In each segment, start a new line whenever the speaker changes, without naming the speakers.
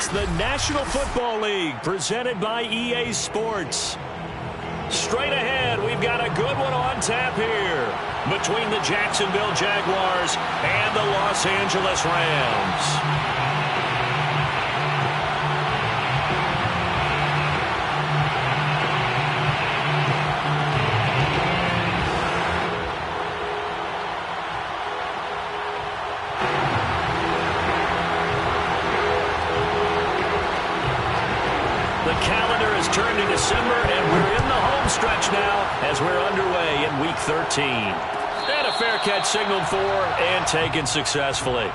It's the National Football League presented by EA Sports. Straight ahead, we've got a good one on tap here between the Jacksonville Jaguars and the Los Angeles Rams. Turned to December, and we're in the home stretch now as we're underway in Week 13. And a fair catch signaled for and taken successfully.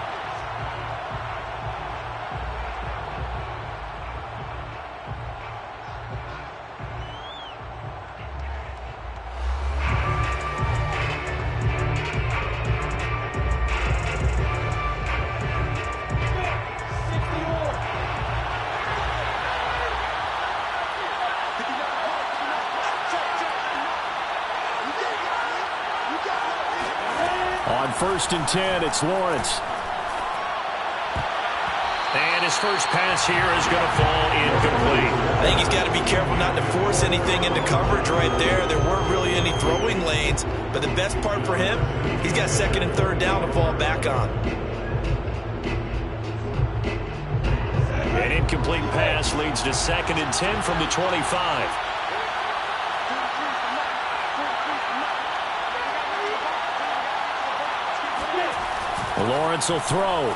On 1st and 10, it's Lawrence. And his first pass here is going to fall incomplete.
I think he's got to be careful not to force anything into coverage right there. There weren't really any throwing lanes, but the best part for him, he's got 2nd and 3rd down to fall back on.
An incomplete pass leads to 2nd and 10 from the 25. Lawrence will throw.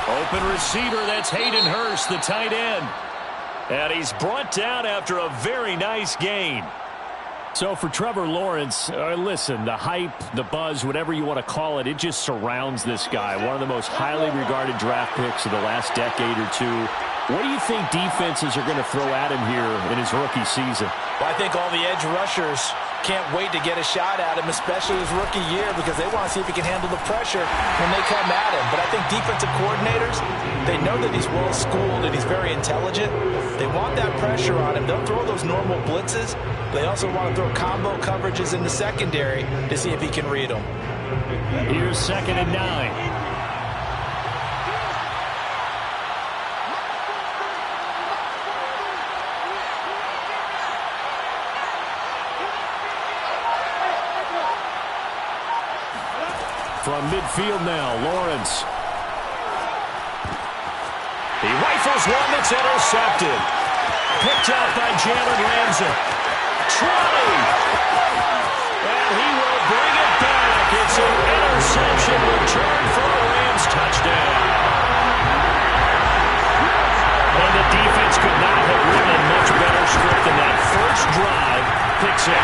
Open receiver, that's Hayden Hurst, the tight end. And he's brought down after a very nice gain. So for Trevor Lawrence, listen, the hype, the buzz, whatever you want to call it, it just surrounds this guy. One of the most highly regarded draft picks of the last decade or two. What do you think defenses are going to throw at him here in his rookie season?
Well, I think all the edge rushers can't wait to get a shot at him, especially his rookie year, because they want to see if he can handle the pressure when they come at him. But I think defensive coordinators, they know that he's well-schooled and he's very intelligent. They want that pressure on him. They'll throw those normal blitzes. They also want to throw combo coverages in the secondary to see if he can read them.
Here's 2nd and 9. From midfield now, Lawrence. He rifles one that's intercepted. Picked up by Jalen Ramsey. 20. And he will bring it back. It's an interception return for a Rams touchdown. And the defense could not have run a much better script than that first drive. Pick 6.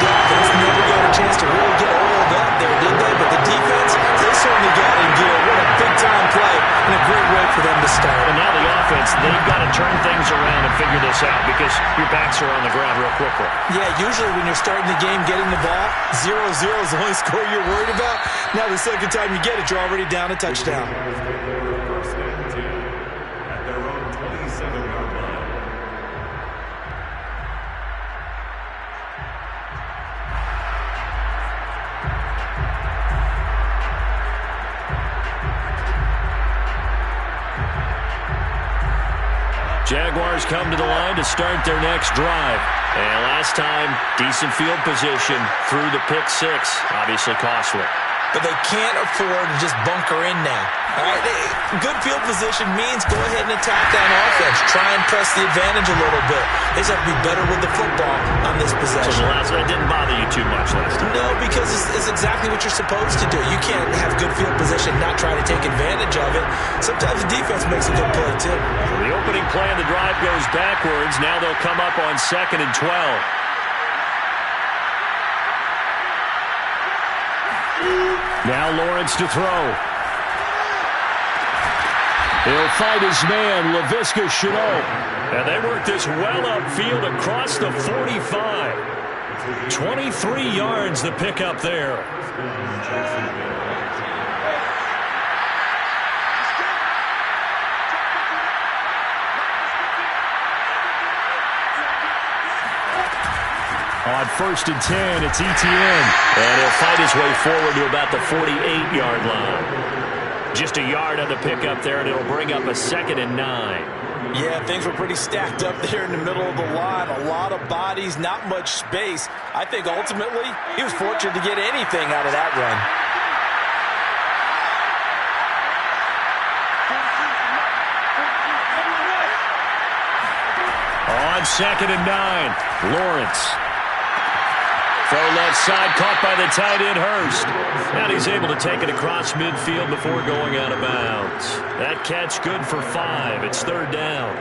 Dolphins never got a chance to really get oiled up there, did they? But the defense, they certainly got in gear. What a big-time play and a great way for them to start.
And now the offense, they've got to turn things around and figure this out because your backs are on the ground real quickly.
Yeah, usually when you're starting the game, getting the ball, 0-0 is the only score you're worried about. Now the second time you get it, you're already down a touchdown.
Jaguars come to the line to start their next drive. And last time, decent field position through the pick 6. Obviously costly.
But they can't afford to just bunker in now. All right, good field position means go ahead and attack that offense. Try and press the advantage a little bit. They just have to be better with the football on this possession.
So that didn't bother you too much last time?
No, because it's exactly what you're supposed to do. You can't have good field position, not try to take advantage of it. Sometimes the defense makes a good play, too.
So the opening play of the drive goes backwards. Now they'll come up on 2nd and 12. Now Lawrence to throw. He'll fight his man, Laviska Shenault. And they work this well upfield across the 45. 23 yards the pickup there. On 1st and 10, it's Etienne. And he'll fight his way forward to about the 48-yard line. Just a yard on the pickup there, and it'll bring up a 2nd and 9.
Yeah, things were pretty stacked up there in the middle of the line. A lot of bodies, not much space. I think ultimately he was fortunate to get anything out of that run.
On 2nd and 9, Lawrence. Throw left side, caught by the tight end, Hurst. And he's able to take it across midfield before going out of bounds. That catch good for 5. It's 3rd down.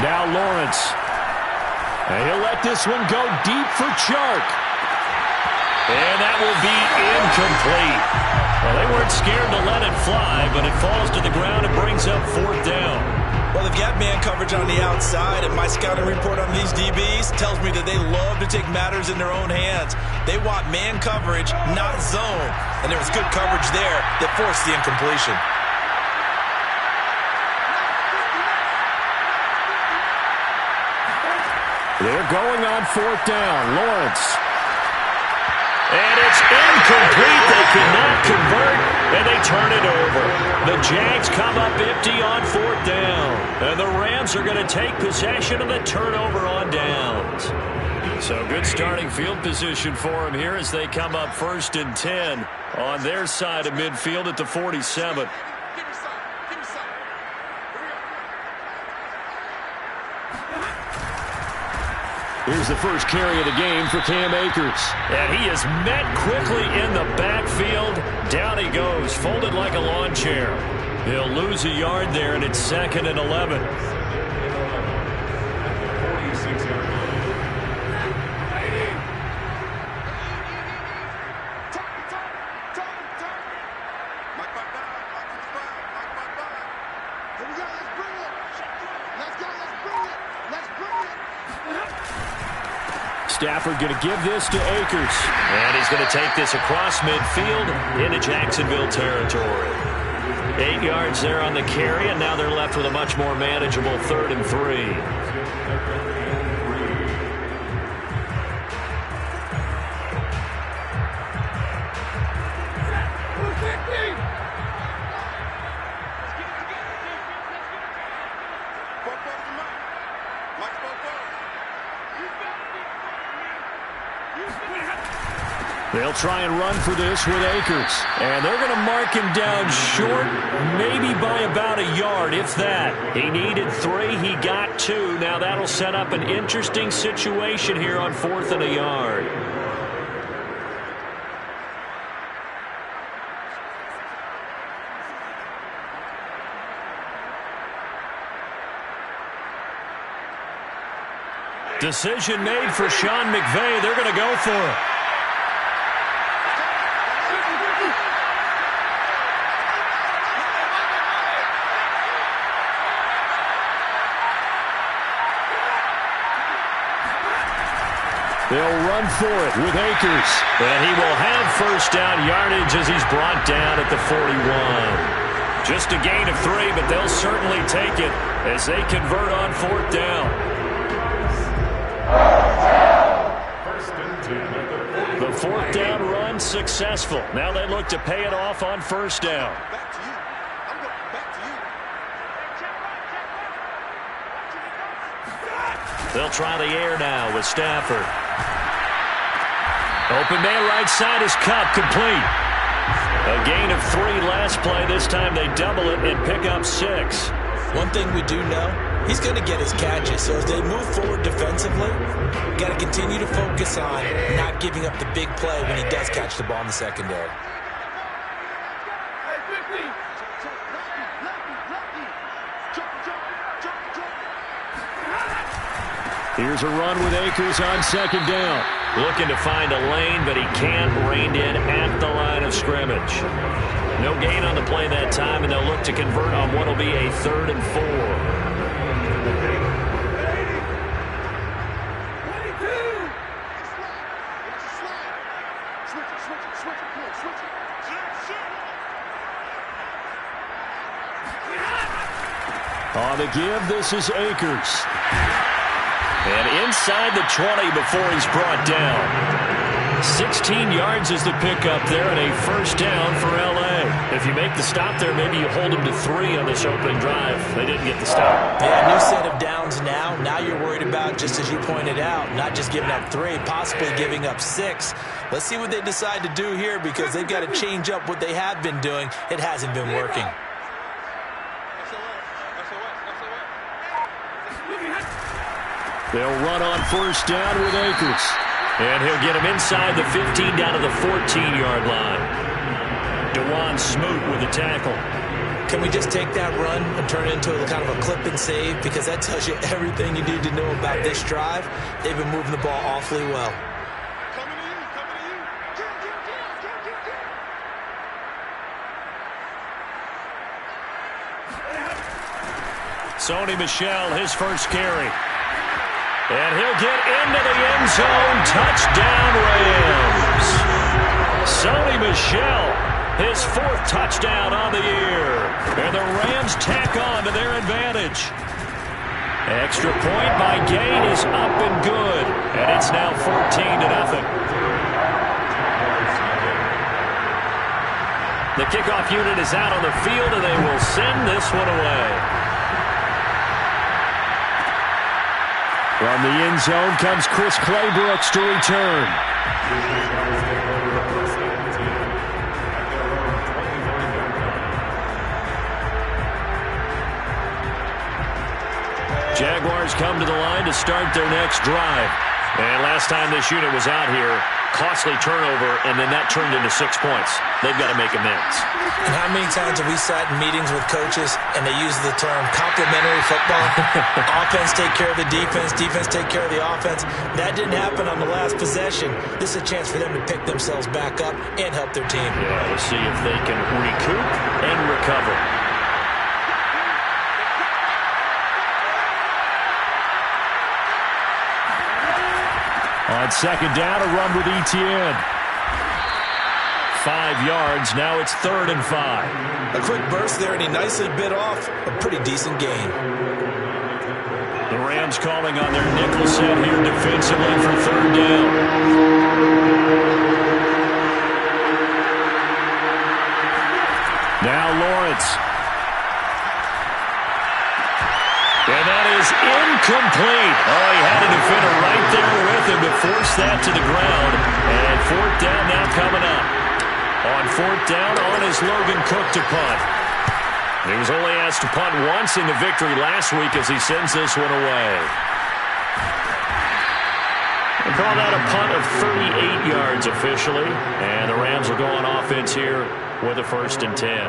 Now Lawrence. And he'll let this one go deep for Chark. And that will be incomplete. Well, they weren't scared to let it fly, but it falls to the ground and brings up 4th down.
Well, they've got man coverage on the outside, and my scouting report on these DBs tells me that they love to take matters in their own hands. They want man coverage, not zone. And there was good coverage there that forced the incompletion.
They're going on 4th down. Lawrence. And it's incomplete. They cannot convert, and they turn it over. The Jags come up empty on 4th down. And the Rams are going to take possession of the turnover on downs. So good starting field position for them here as they come up 1st and 10 on their side of midfield at the 47. Here's the first carry of the game for Cam Akers. And he is met quickly in the backfield. Down he goes, folded like a lawn chair. He'll lose a yard there, and it's 2nd and 11. Stafford going to give this to Akers. And he's going to take this across midfield into Jacksonville territory. 8 yards there on the carry, and now they're left with a much more manageable 3rd and 3. They'll try and run for this with Akers. And they're going to mark him down short, maybe by about a yard, if that. He needed 3. He got 2. Now that'll set up an interesting situation here on 4th and a yard. Decision made for Sean McVay. They're going to go for it. They'll run for it with Akers. And he will have first down yardage as he's brought down at the 41. Just a gain of 3, but they'll certainly take it as they convert on 4th down. The 4th down run successful. Now they look to pay it off on 1st down. They'll try the air now with Stafford. Open man right side is Cup, complete. A gain of 3 last play. This time they double it and pick up 6.
One thing we do know, he's going to get his catches. So as they move forward defensively, got to continue to focus on not giving up the big play when he does catch the ball in the secondary.
Here's a run with Akers on 2nd down. Looking to find a lane, but he can't. Reined in at the line of scrimmage. No gain on the play that time, and they'll look to convert on what will be a 3rd and 4. On the give, this is Akers. And inside the 20 before he's brought down. 16 yards is the pickup there and a first down for L.A. If you make the stop there, maybe you hold them to 3 on this opening drive. They didn't get the stop.
Yeah, new set of downs now. Now you're worried about, just as you pointed out, not just giving up 3, possibly giving up 6. Let's see what they decide to do here because they've got to change up what they have been doing. It hasn't been working.
They'll run on first down with Akers. And he'll get him inside the 15 down to the 14-yard line. DeJuan Smoot with the tackle.
Can we just take that run and turn it into a kind of a clip and save? Because that tells you everything you need to know about this drive. They've been moving the ball awfully well.
Sony Michel, his first carry. And he'll get into the end zone. Touchdown, Rams. Sony Michel, his 4th touchdown on the year. And the Rams tack on to their advantage. Extra point by Gain is up and good. And it's now 14-0. The kickoff unit is out on the field, and they will send this one away. From the end zone comes Chris Claybrooks to return. Jaguars come to the line to start their next drive. And last time this unit was out here, costly turnover, and then that turned into 6 points. They've got to make amends.
And how many times have we sat in meetings with coaches and they use the term complementary football? Offense take care of the defense, defense take care of the offense. That didn't happen on the last possession. This is a chance for them to pick themselves back up and help their team.
Yeah, we'll see if they can recoup and recover. On second down, a run with Etienne. 5 yards. Now it's 3rd and 5.
A quick burst there, and he nicely bit off a pretty decent gain.
The Rams calling on their nickel set here defensively for 3rd down. Now Lawrence. And that is incomplete. Oh, he had a defender right there with him to force that to the ground. And 4th down now coming up. On 4th down, on is Logan Cook to punt. He was only asked to punt once in the victory last week as he sends this one away. They call that a punt of 38 yards officially. And the Rams will go on offense here with a 1st and 10.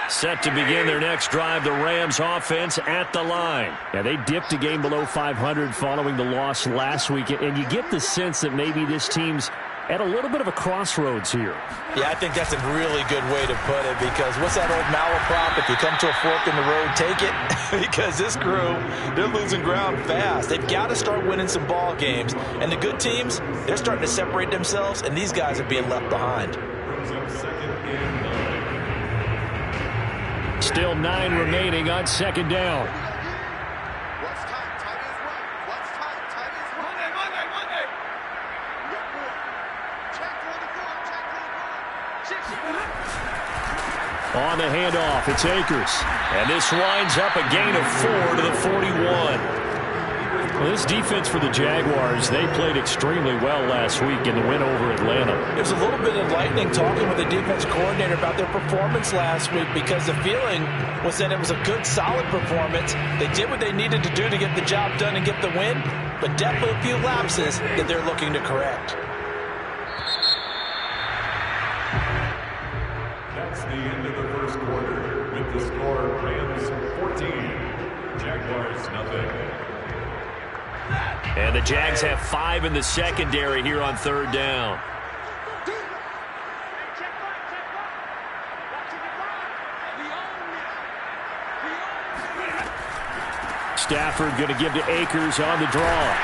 Set to begin their next drive, the Rams offense at the line. Yeah, they dipped a game below 500 following the loss last week, and you get the sense that maybe this team's at a little bit of a crossroads here.
Yeah, I think that's a really good way to put it because what's that old malaprop? If you come to a fork in the road, take it. Because this crew, they're losing ground fast. They've got to start winning some ball games. And the good teams, they're starting to separate themselves, and these guys are being left behind.
Still 9 remaining on second down. On the handoff, it's Akers. And this winds up a gain of 4 to the 41. Well, this defense for the Jaguars, they played extremely well last week in the win over Atlanta.
It was a little bit enlightening talking with the defense coordinator about their performance last week because the feeling was that it was a good, solid performance. They did what they needed to do to get the job done and get the win, but definitely a few lapses that they're looking to correct.
That's the end of the first quarter with the score Rams 14, Jaguars nothing.
And the Jags have 5 in the secondary here on 3rd down. Stafford going to give to Akers on the draw.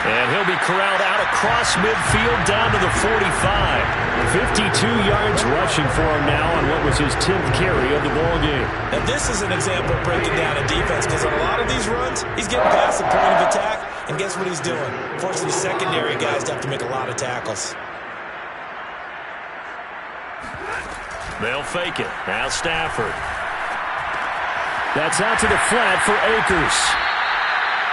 And he'll be corralled out across midfield down to the 45. 52 yards rushing for him now on what was his 10th carry of the ball game.
Now this is an example of breaking down a defense, because on a lot of these runs, he's getting past the point of attack, and guess what he's doing? Forcing the secondary guys to have to make a lot of tackles.
They'll fake it. Now Stafford. That's out to the flat for Akers.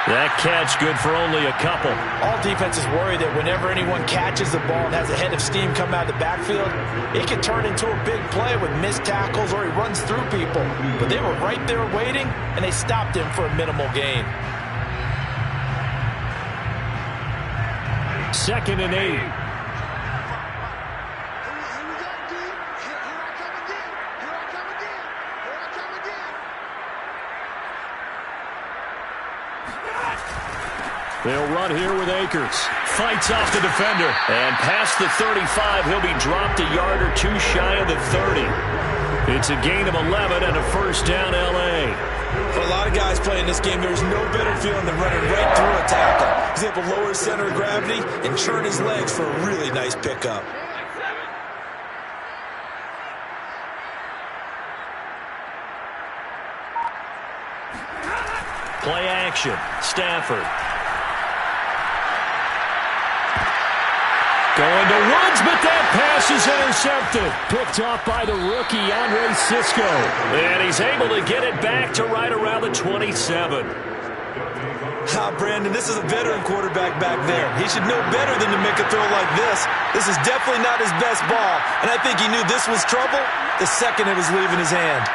That catch good for only a couple.
All defenses worry that whenever anyone catches the ball and has a head of steam come out of the backfield, it can turn into a big play with missed tackles or he runs through people. But they were right there waiting, and they stopped him for a minimal gain.
2nd and 8. They'll run here with Akers. Fights off the defender. And past the 35, he'll be dropped a yard or two shy of the 30. It's a gain of 11 and a first down, L.A.
For a lot of guys playing this game, there's no better feeling than running right through a tackle. He's able to lower his center of gravity and churn his legs for a really nice pickup.
Play action. Stafford. Going to Woods, but that pass is intercepted. Picked off by the rookie, Andre Sisco. And he's able to get it back to right around the 27.
Brandon, this is a veteran quarterback back there. He should know better than to make a throw like this. This is definitely not his best ball, and I think he knew this was trouble the second it was leaving his hand.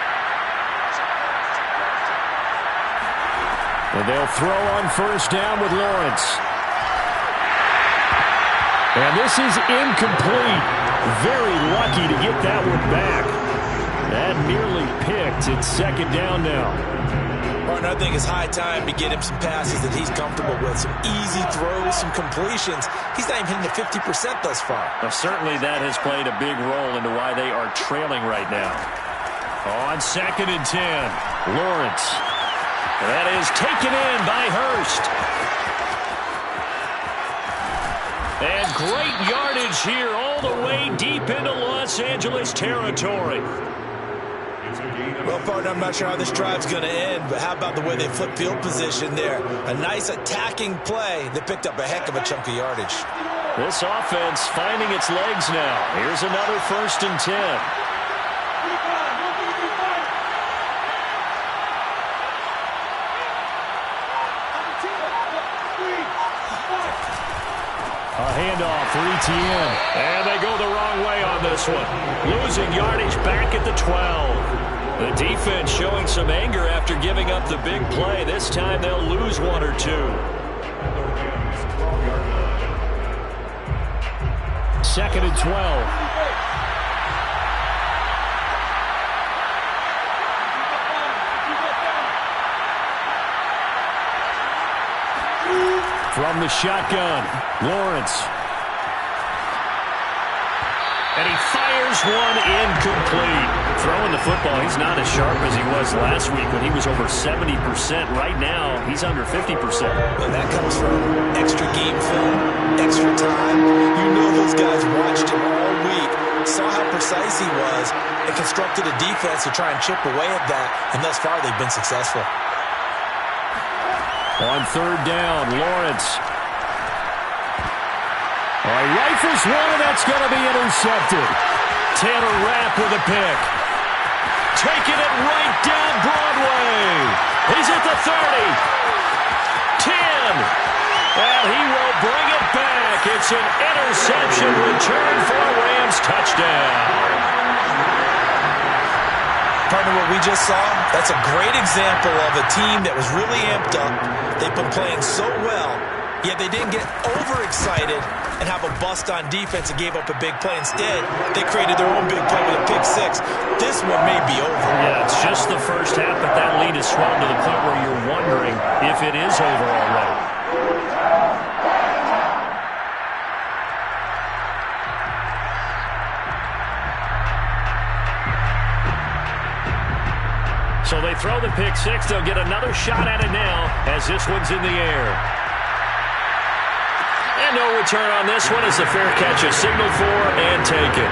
And they'll throw on first down with Lawrence. And this is incomplete. Very lucky to get that one back. That nearly picked. It's 2nd down now.
Martin, I think it's high time to get him some passes that he's comfortable with. Some easy throws, some completions. He's not even hitting the 50% thus far.
Well, certainly that has played a big role into why they are trailing right now. On 2nd and 10, Lawrence. That is taken in by Hurst. And great yardage here all the way deep into Los Angeles territory.
Well, partner, I'm not sure how this drive's going to end, but how about the way they flip field position there? A nice attacking play that picked up a heck of a chunk of yardage.
This offense finding its legs now. Here's another 1st and 10. A handoff for ETN. And they go the wrong way on this one. Losing yardage back at the 12. The defense showing some anger after giving up the big play. This time they'll lose 1 or 2. 2nd and 12. From the shotgun, Lawrence. And he fires one incomplete. Throwing the football, he's not as sharp as he was last week when he was over 70%. Right now, he's under 50%.
Well, that comes from extra game film, extra time. You know those guys watched him all week, saw how precise he was, and constructed a defense to try and chip away at that, and thus far they've been successful.
On 3rd down, Lawrence. Rifles one, and that's going to be intercepted. Taylor Rapp with a pick. Taking it right down Broadway. He's at the 30. 10. And he will bring it back. It's an interception return for a Rams touchdown.
Partner, what we just saw, that's a great example of a team that was really amped up. They've been playing so well, yet they didn't get overexcited and have a bust on defense and gave up a big play. Instead, they created their own big play with a pick six. This one may be over.
Yeah, it's just the first half, but that lead has swelled to the point where you're wondering if it is over already. So they throw the pick six. They'll get another shot at it now as this one's in the air. And no return on this one as the fair catch is signaled for and taken.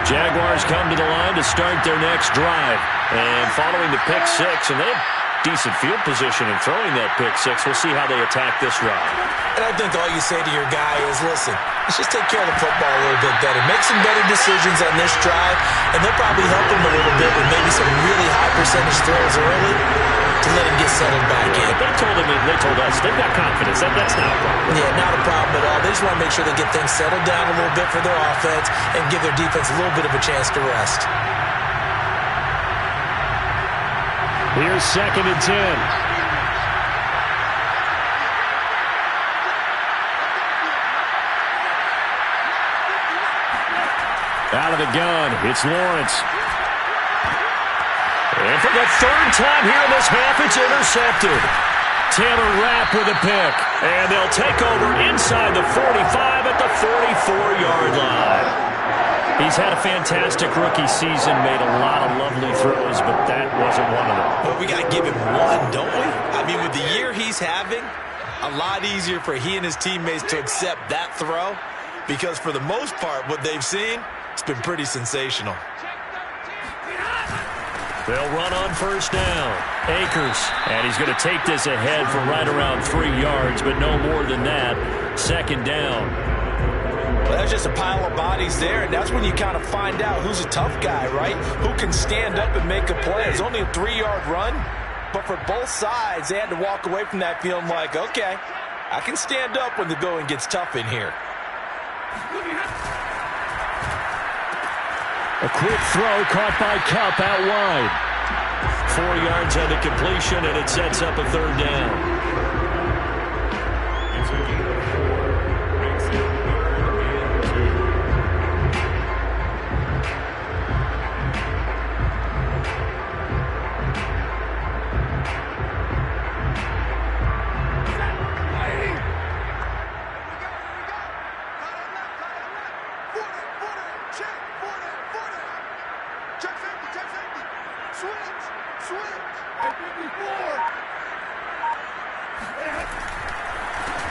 Jaguars come to the line to start their next drive. And following the pick six, and they have decent field position in throwing that pick six. We'll see how they attack this drive.
And I think all you say to your guy is, listen, let's just take care of the football a little bit better. Make some better decisions on this drive, and they'll probably help him a little bit with maybe some really high percentage throws early to let him get settled back in.
They told us they've got confidence. That's not a problem.
Yeah, not a problem at all. They just want to make sure they get things settled down a little bit for their offense and give their defense a little bit of a chance to rest.
Here's 2nd and 10. Out of the gun, it's Lawrence. And for the 3rd time here in this half, it's intercepted. Taylor Rapp with a pick. And they'll take over inside the 45 at the 44-yard line. He's had a fantastic rookie season, made a lot of lovely throws, but that wasn't one of them.
Well, we got to give him one, don't we? I mean, with the year he's having, a lot easier for he and his teammates to accept that throw because for the most part, what they've seen, it's been pretty sensational.
They'll run on 1st down. Akers, and he's going to take this ahead for right around 3 yards, but no more than that. 2nd down.
Well, that's just a pile of bodies there, and that's when you kind of find out who's a tough guy, right? Who can stand up and make a play. It's only a 3-yard run, but for both sides, they had to walk away from that feeling like, okay, I can stand up when the going gets tough in here.
A quick throw caught by Kupp out wide. 4 yards on the completion, and it sets up a 3rd down.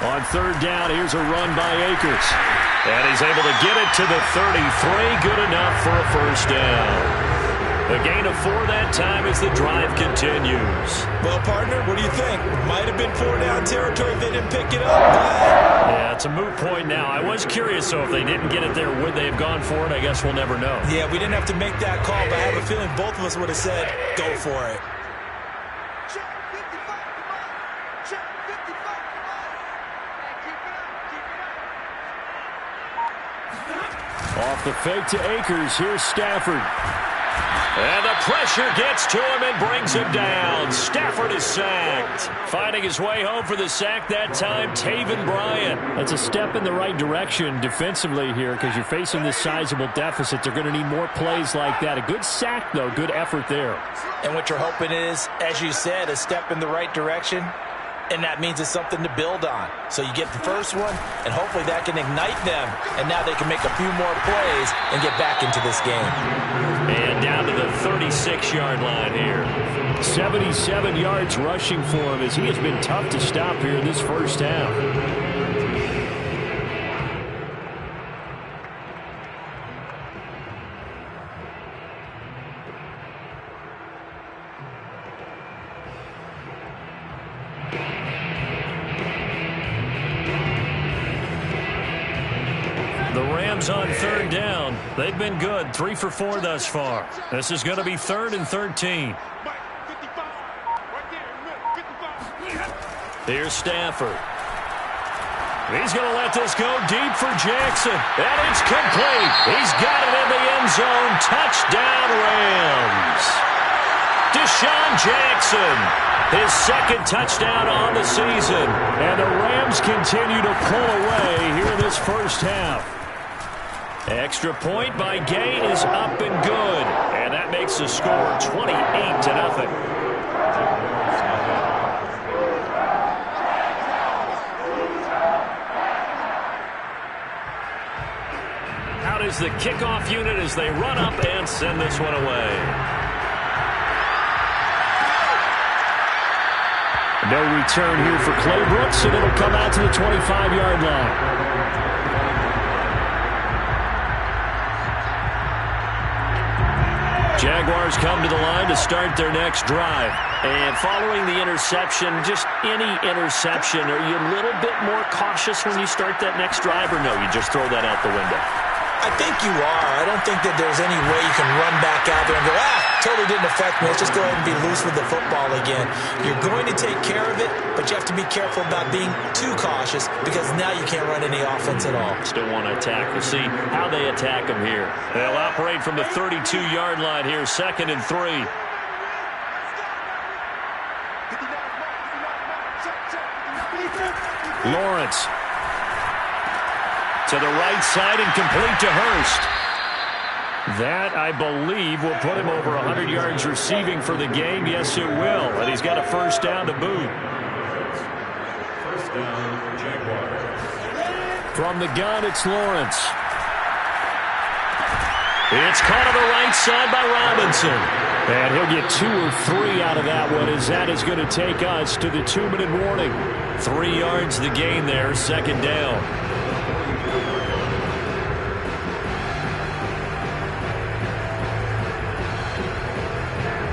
On 3rd down, here's a run by Akers. And he's able to get it to the 33. Good enough for a 1st down. A gain of 4 that time as the drive continues.
Well, partner, what do you think? Might have been 4-down territory if they didn't pick it up.
Yeah, it's a moot point now. I was curious, so if they didn't get it there, would they have gone for it? I guess we'll never know.
Yeah, we didn't have to make that call, but I have a feeling both of us would have said, go for it.
Off the fake to Akers. Here's Stafford. And the pressure gets to him and brings him down. Stafford is sacked. Finding his way home for the sack that time, Taven Bryan. That's a step in the right direction defensively here because you're facing this sizable deficit. They're going to need more plays like that. A good sack, though. Good effort there.
And what you're hoping is, as you said, a step in the right direction. And that means it's something to build on. So you get the first one, and hopefully that can ignite them. And now they can make a few more plays and get back into this game.
And down to the 36-yard line here. 77 yards rushing for him as he has been tough to stop here in this 1st half. On 3rd down. They've been good. 3 for 4 thus far. This is going to be 3rd and 13. Here's Stafford. He's going to let this go deep for Jackson. And it's complete. He's got it in the end zone. Touchdown, Rams. Deshaun Jackson. His 2nd touchdown on the season. And the Rams continue to pull away here in this 1st half. Extra point by Gay is up and good. And that makes the score 28-0. Out is is the kickoff unit as they run up and send this one away. No return here for Clay Brooks, and it'll come out to the 25-yard line. Jaguars come to the line to start their next drive. And following the interception, just any interception, are you a little bit more cautious when you start that next drive, or no, you just throw that out the window?
I think you are. I don't think that there's any way you can run back out there and go, totally didn't affect me. Let's just go ahead and be loose with the football again. You're going to take care of it, but you have to be careful about being too cautious because now you can't run any offense at all.
Still want to attack. We'll see how they attack them here. They'll operate from the 32-yard line here, 2nd and 3. Lawrence to the right side and complete to Hurst. That, I believe, will put him over 100 yards receiving for the game. Yes, it will. And he's got a first down to boot.
First down, Jaguars.
From the gun, it's Lawrence. It's caught on the right side by Robinson. And he'll get 2 or 3 out of that one, as that is going to take us to the 2-minute warning. 3 yards the gain there, 2nd down.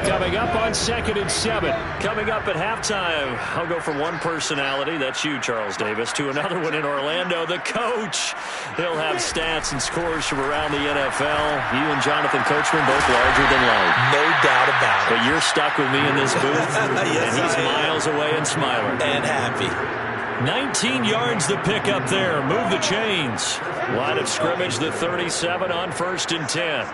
Coming up on 2nd and 7. Coming up at halftime, I'll go from one personality, that's you, Charles Davis, to another one in Orlando, the coach. He'll have stats and scores from around the NFL. You and Jonathan Coachman both larger than life.
No doubt about it.
But you're stuck with me in this booth,
yes,
and he's miles away and smiling.
And happy.
19 yards the pick up there. Move the chains. Line of scrimmage, the 37 on 1st and 10.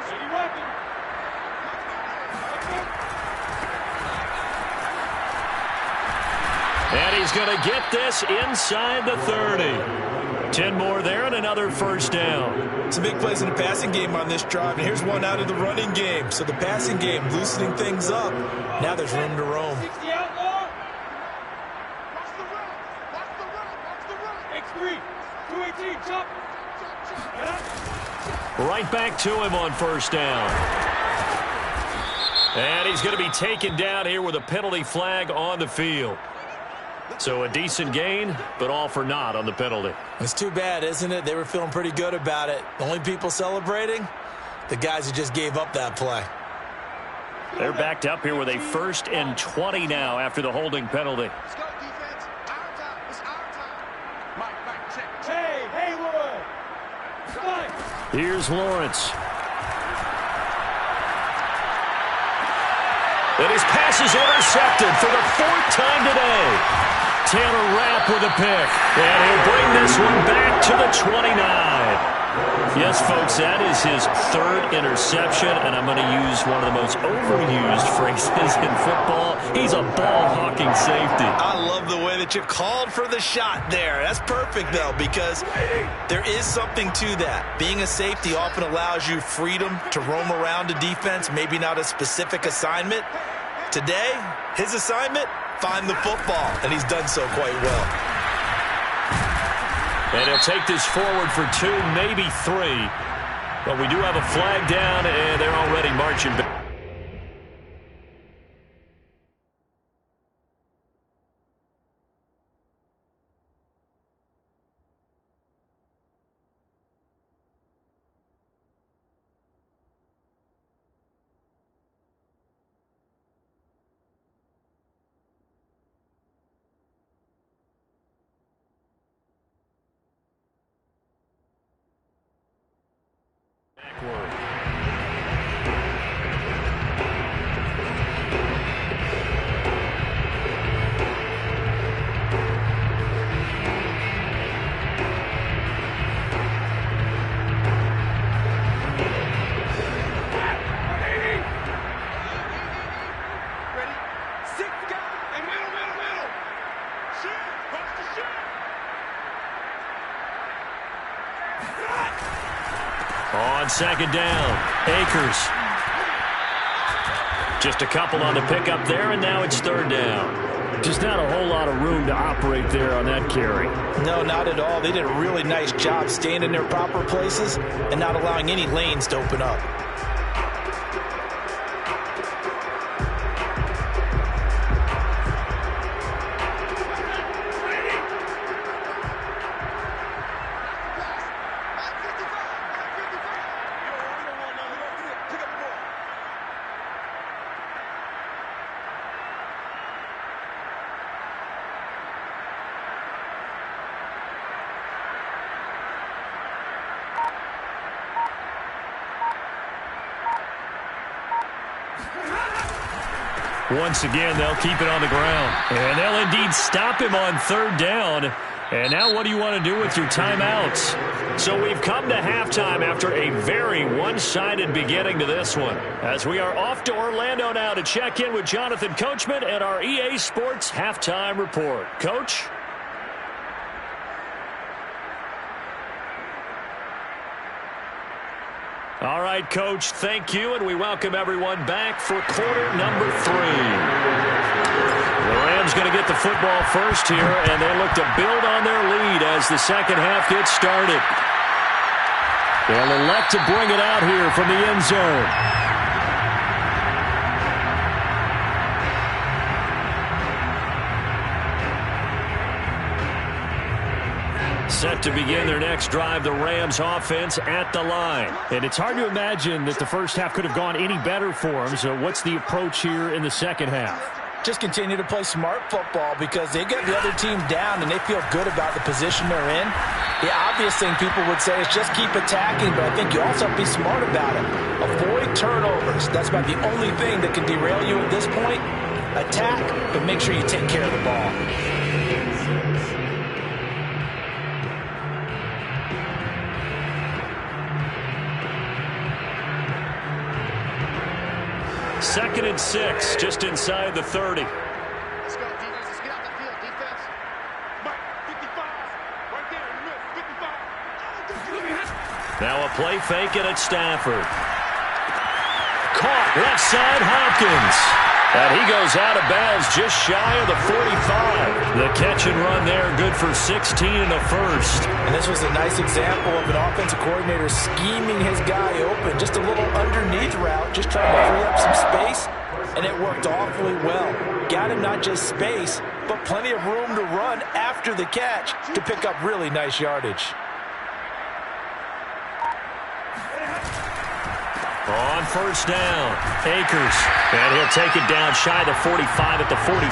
And he's going to get this inside the 30. 10 more there and another first down.
Some big plays in the passing game on this drive. And here's one out of the running game. So the passing game loosening things up. Now there's room to roam.
Right back to him on first down. And he's going to be taken down here with a penalty flag on the field. So a decent gain, but all for naught on the penalty.
It's too bad, isn't it? They were feeling pretty good about it. The only people celebrating, the guys who just gave up that play.
They're backed up here with a 1st and 20 now after the holding penalty.
Let's go, defense. Our time. It's our time. Mike, check. Hey, Haywood.
Here's Lawrence. And his pass is intercepted for the 4th time today. Taylor Rapp with a pick. And he'll bring this one back to the 29. Yes, folks, that is his 3rd interception, and I'm going to use one of the most overused phrases in football. He's a ball-hawking safety.
I love the way that you called for the shot there. That's perfect, though, because there is something to that. Being a safety often allows you freedom to roam around a defense, maybe not a specific assignment. Today, his assignment, find the football, and he's done so quite well.
And he'll take this forward for 2, maybe 3. But we do have a flag down, and they're already marching back. On 2nd down, Akers. Just a couple on the pickup there, and now it's 3rd down. Just not a whole lot of room to operate there on that carry.
No, not at all. They did a really nice job staying in their proper places and not allowing any lanes to open up.
Once again, they'll keep it on the ground. And they'll indeed stop him on third down. And now what do you want to do with your timeouts? So we've come to halftime after a very one-sided beginning to this one. As we are off to Orlando now to check in with Jonathan Coachman and our EA Sports Halftime Report. Coach? All right, Coach, thank you, and we welcome everyone back for quarter number 3. The Rams going to get the football first here, and they look to build on their lead as the second half gets started. They'll elect to bring it out here from the end zone. Set to begin their next drive, the Rams offense at the line. And it's hard to imagine that the first half could have gone any better for them. So what's the approach here in the second half?
Just continue to play smart football because they get the other team down and they feel good about the position they're in. The obvious thing people would say is just keep attacking, but I think you also have to be smart about it. Avoid turnovers. That's about the only thing that can derail you at this point. Attack, but make sure you take care of the ball.
Second and 6, just inside the 30.
Let's go, defense. Let's get out the field, defense. Mike, 55. Right there in the middle, 55.
Now a play fake, and it's Stafford. Caught left side, Hopkins. And he goes out of bounds just shy of the 45. The catch and run there, good for 16 and a first.
And this was a nice example of an offensive coordinator scheming his guy open. Just a little underneath route, just trying to free up some space. And it worked awfully well. Got him not just space, but plenty of room to run after the catch to pick up really nice yardage.
On first down, Akers. And he'll take it down shy of the 45 at the 46.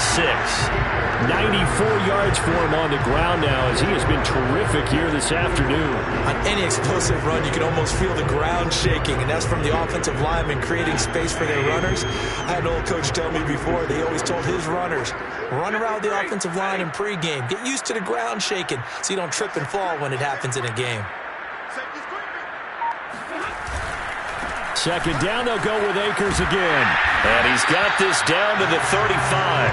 94 yards for him on the ground now as he has been terrific here this afternoon.
On any explosive run, you can almost feel the ground shaking, and that's from the offensive linemen creating space for their runners. I had an old coach tell me before, they always told his runners, run around the offensive line in pregame. Get used to the ground shaking so you don't trip and fall when it happens in a game.
Second down, they'll go with Akers again. And he's got this down to the 35.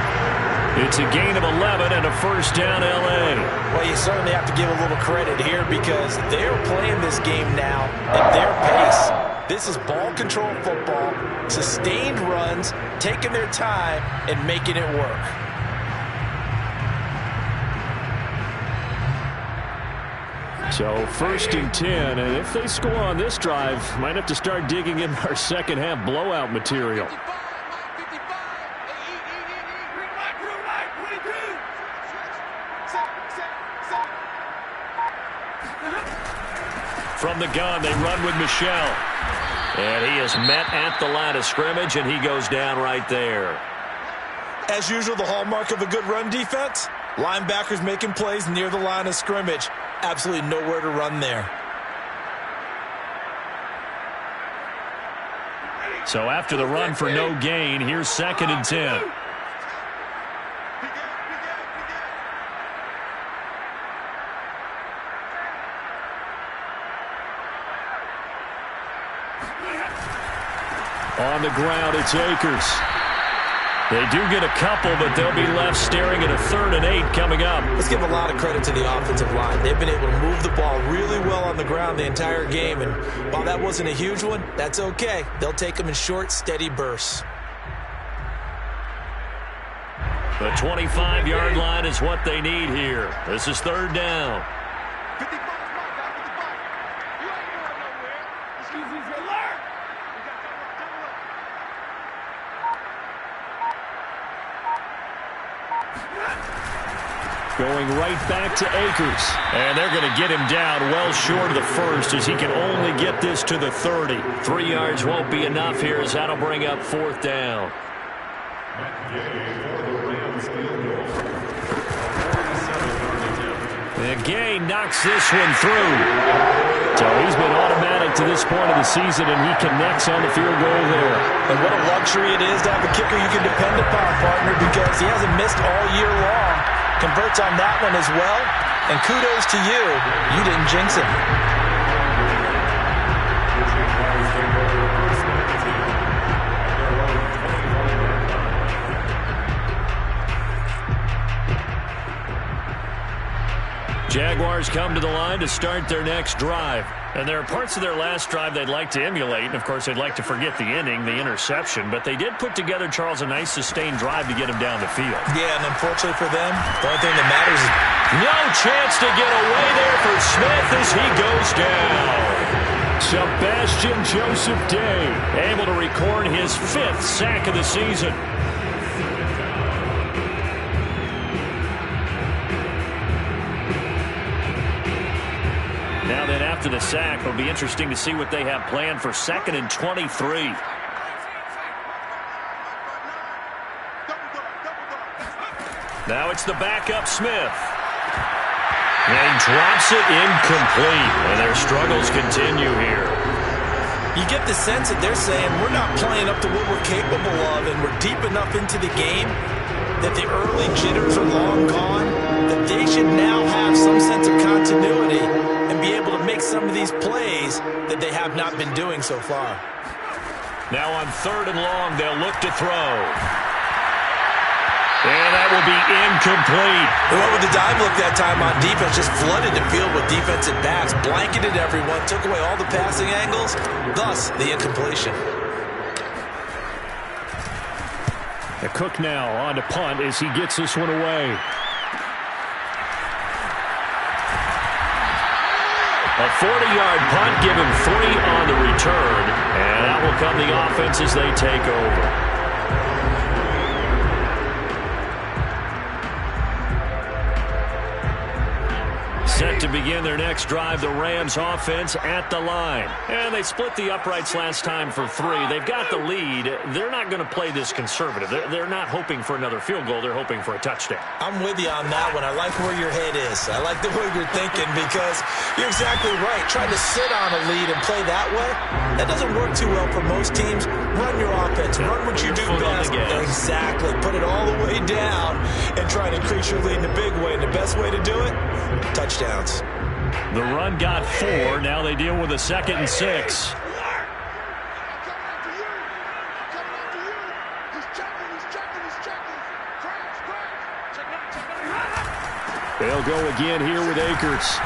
It's a gain of 11 and a first down, L.A.
Well, you certainly have to give a little credit here because they're playing this game now at their pace. This is ball control football, sustained runs, taking their time, and making it work.
So first and 10, and if they score on this drive, might have to start digging in our second half blowout material. From the gun, they run with Michel. And he is met at the line of scrimmage, and he goes down right there.
As usual, the hallmark of a good run defense, linebackers making plays near the line of scrimmage. Absolutely nowhere to run there.
So after the run for no gain, here's second and 10. On the ground, it's Akers. They do get a couple, but they'll be left staring at a 3rd and 8 coming up.
Let's give a lot of credit to the offensive line. They've been able to move the ball really well on the ground the entire game, and while that wasn't a huge one, that's okay. They'll take them in short, steady bursts.
The 25-yard line is what they need here. This is third down.
55 is mine, guys. 55. You ain't going nowhere. Excuse me, alert. We got double up.
Going right back to Akers. And they're going to get him down well short of the first as he can only get this to the 30. 3 yards won't be enough here as that'll bring up fourth down. Gay knocks this one through. So he's been automatic to this point of the season, and he connects on the field goal there.
And what a luxury it is to have a kicker you can depend upon, partner, because he hasn't missed all year long. Converts on that one as well. And kudos to you. You didn't jinx him.
Jaguars come to the line to start their next drive. And there are parts of their last drive they'd like to emulate. And, of course, they'd like to forget the inning, the interception. But they did put together, Charles, a nice sustained drive to get him down the field.
Yeah, and unfortunately for them, the only thing that matters is
no chance to get away there for Smith as he goes down. Sebastian Joseph Day able to record his 5th sack of the season. Now then, after the sack, it'll be interesting to see what they have planned for 2nd and 23. Now it's the backup Smith. And he drops it incomplete. And their struggles continue here.
you get the sense that they're saying we're not playing up to what we're capable of, and we're deep enough into the game that the early jitters are long gone, that they should now have some sense of continuity and be able to make some of these plays that they have not been doing so far.
Now on 3rd and long, they'll look to throw. And that will be incomplete.
They went with the dive look that time on defense, just flooded the field with defensive backs, blanketed everyone, took away all the passing angles, thus the incompletion.
The Cook now on to punt as he gets this one away. A 40-yard punt, give him 3 on the return, and that will come the offense as they take over. Set to begin their next drive, the Rams offense at the line. And they split the uprights last time for 3. They've got the lead. They're not going to play this conservative. They're not hoping for another field goal. They're hoping for a touchdown.
I'm with you on that one. I like where your head is. I like the way you're thinking because you're exactly right. Trying to sit on a lead and play that way, that doesn't work too well for most teams. Run your offense. Run what you do best. Exactly. Put it all the way down and try to increase your lead in a big way. And the best way to do it, touchdowns.
The run got 4. Now they deal with a 2nd and 6. They'll go again here with Akers.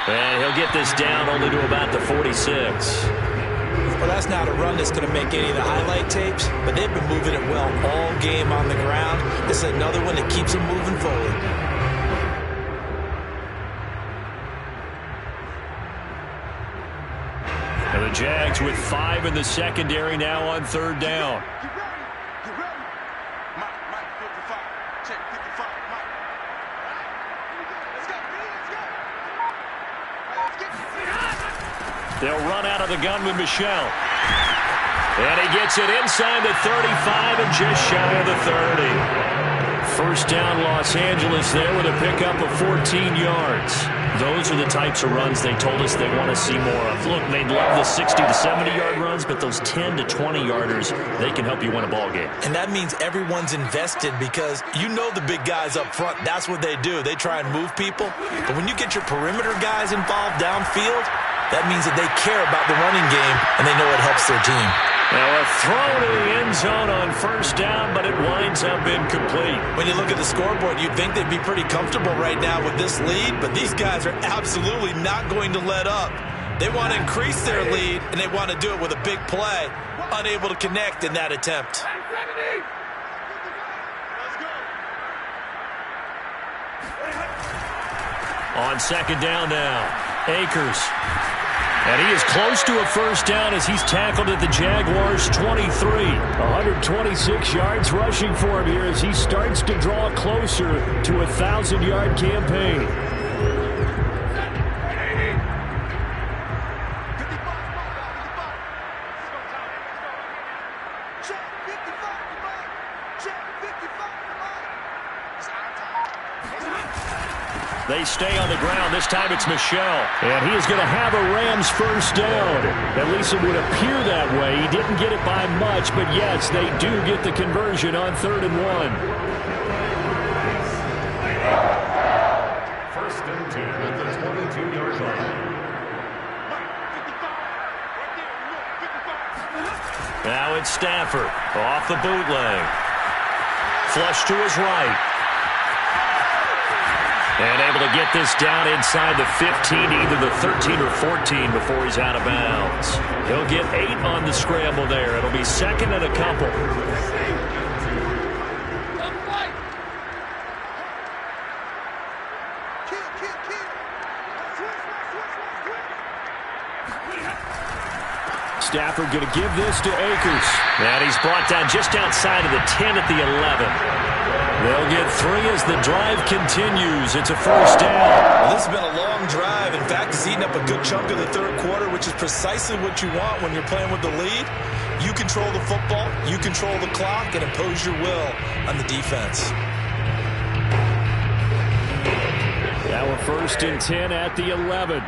And he'll get this down only to about the 46.
Well, that's not a run that's going to make any of the highlight tapes, but they've been moving it well all game on the ground. This is another one that keeps them moving forward.
And the Jags with 5 in the secondary now on 3rd down.
Get ready. Mike, 55. Check 55. Mike. Let's go.
They'll run out of the gun with Michel. And he gets it inside the 35 and just shy of the 30. 1st down Los Angeles there with a pickup of 14 yards. Those are the types of runs they told us they want to see more of. Look, they'd love the 60 to 70-yard runs, but those 10 to 20-yarders, they can help you win a ball game.
And that means everyone's invested because you know the big guys up front, that's what they do. They try and move people. But when you get your perimeter guys involved downfield, that means that they care about the running game and they know it helps their team.
Now a throw to the end zone on 1st down, but it winds up incomplete.
When you look at the scoreboard, you'd think they'd be pretty comfortable right now with this lead, but these guys are absolutely not going to let up. They want to increase their lead, and they want to do it with a big play. Unable to connect in that attempt.
Let's go.
On second down now, Akers. And he is close to a first down as he's tackled at the Jaguars' 23. 126 yards rushing for him here as he starts to draw closer to a 1,000-yard campaign. They stay on the ground. This time it's Michel. And he is going to have a Rams first down. At least it would appear that way. He didn't get it by much, but yes, they do get the conversion on 3rd and 1.
First and 10 at the 22-yard line.
Now it's Stafford off the bootleg. Flush to his right. And able to get this down inside the 15, either the 13 or 14 before he's out of bounds. He'll get 8 on the scramble there. It'll be second and a couple. Stafford going to give this to Akers. And he's brought down just outside of the 10 at the 11. They'll get 3 as the drive continues. It's a first down.
Well, this has been a long drive. In fact, it's eaten up a good chunk of the third quarter, which is precisely what you want when you're playing with the lead. You control the football, you control the clock, and impose your will on the defense.
Now a first and 10 at the 11.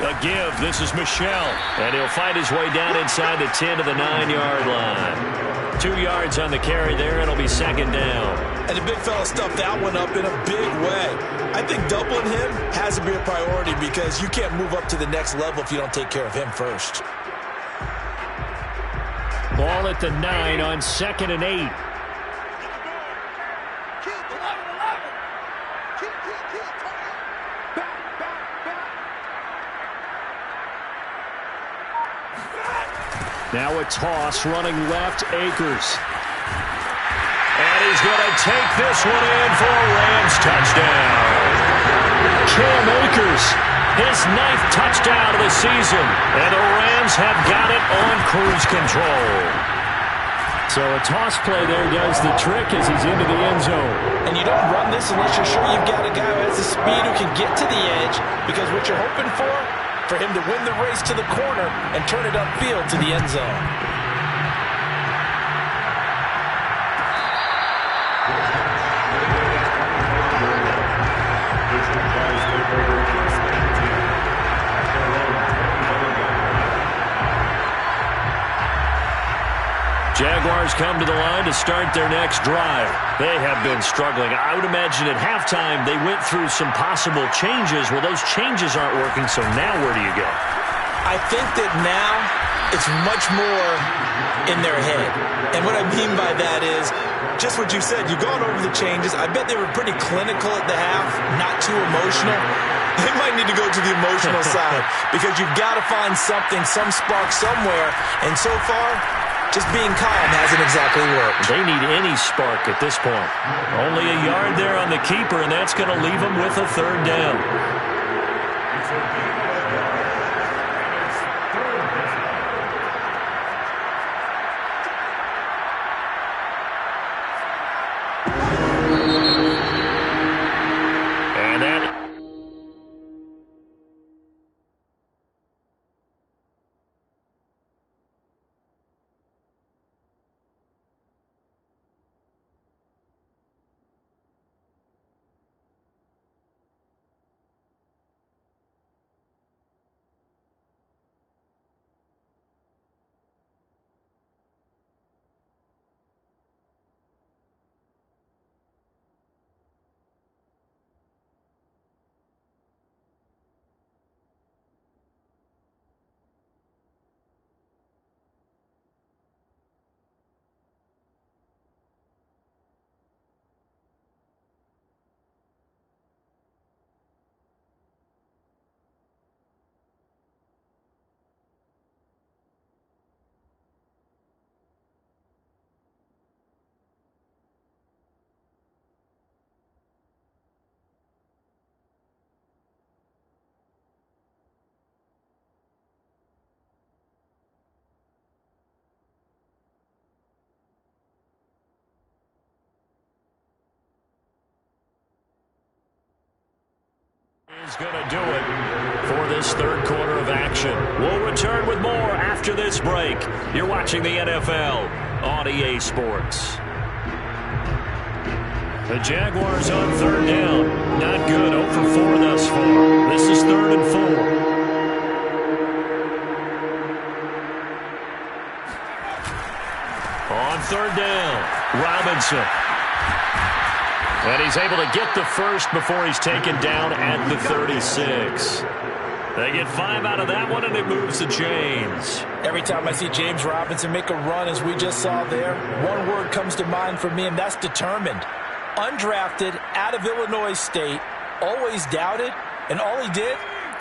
A give. This is Michel. And he'll find his way down inside the 10 to the 9-yard line. 2 yards on the carry there. It'll be second down.
And the big fella stuffed that one up in a big way. I think doubling him has to be a priority because you can't move up to the next level if you don't take care of him first.
Ball at the 9 on 2nd and 8. Now a toss running left, Akers. And he's going to take this one in for a Rams touchdown. Cam Akers, his 9th touchdown of the season. And the Rams have got it on cruise control. So a toss play there does the trick as he's into the end zone.
And you don't run this unless you're sure you've got a guy who has the speed who can get to the edge, because what you're hoping for him to win the race to the corner and turn it upfield to the end zone.
Jaguars come to the line to start their next drive. They have been struggling. I would imagine at halftime they went through some possible changes. Well, those changes aren't working, so now where do you go?
I think that now it's much more in their head. And what I mean by that is just what you said. You've gone over the changes. I bet they were pretty clinical at the half, not too emotional. They might need to go to the emotional side because you've got to find something, some spark somewhere. And so far, just being calm hasn't exactly worked.
They need any spark at this point. Only a yard there on the keeper, and that's going to leave them with a third down. is going to do it for this third quarter of action. We'll return with more after this break. You're watching the NFL on EA Sports. The Jaguars on third down. Not good. 0 for 4 thus far. This is 3rd and 4. On third down, Robinson. And he's able to get the first before he's taken down at the 36. They get 5 out of that one, and it moves the chains.
Every time I see James Robinson make a run, as we just saw there, one word comes to mind for me, and that's determined. Undrafted, out of Illinois State, always doubted, and all he did,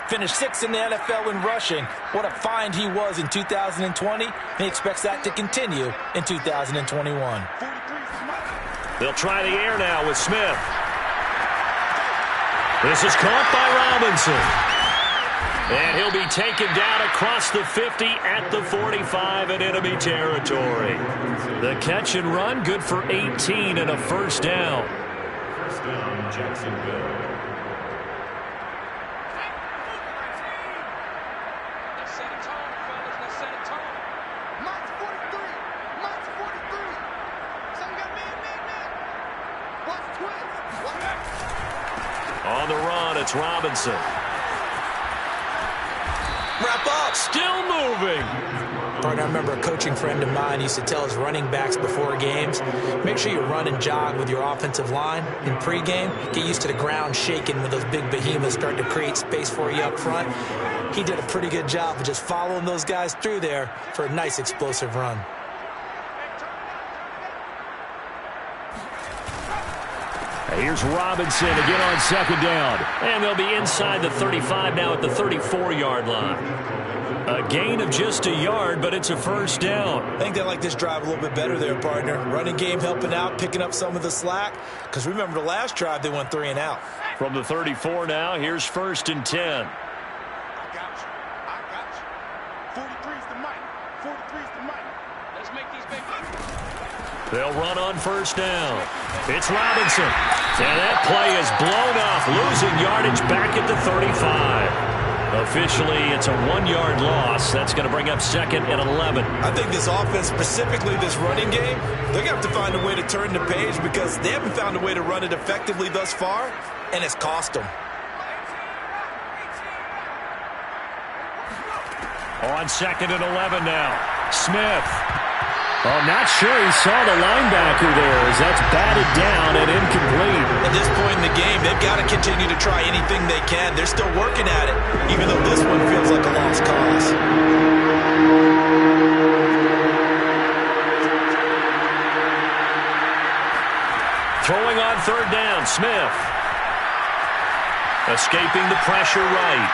finished 6th in the NFL in rushing. What a find he was in 2020. He expects that to continue in 2021.
They'll try the air now with Smith. This is caught by Robinson. And he'll be taken down across the 50 at the 45 in enemy territory. The catch and run, good for 18 and a first down.
First down, Jacksonville.
Let's set a tone, fellas. Let's set a tone. March 43. March 43. Some got man. Watch twins. Watch out.
On the run, it's Robinson.
Wrap up.
Still moving.
Partner, I remember a coaching friend of mine used to tell his running backs before games, make sure you run and jog with your offensive line in pregame. Get used to the ground shaking when those big behemoths start to create space for you up front. He did a pretty good job of just following those guys through there for a nice explosive run.
Here's Robinson again on second down. And they'll be inside the 35 now at the 34-yard line. A gain of just a yard, but it's a first down.
I think they like this drive a little bit better there, partner. Running game helping out, picking up some of the slack. Because remember the last drive, they went 3 and out.
From the 34 now, here's 1st and 10.
I got you. 43's the mic. 43's the mic. Let's make these big ones.
They'll run on first down. It's Robinson. And that play is blown off, losing yardage back at the 35. Officially, it's a 1-yard loss. That's going to bring up 2nd and 11.
I think this offense, specifically this running game, they're going to have to find a way to turn the page because they haven't found a way to run it effectively thus far, and it's cost them.
On 2nd and 11 now. Smith. I'm not sure he saw the linebacker there as that's batted down and incomplete.
At this point in the game, they've got to continue to try anything they can. They're still working at it, even though this one feels like a lost cause.
Throwing on third down, Smith. Escaping the pressure right.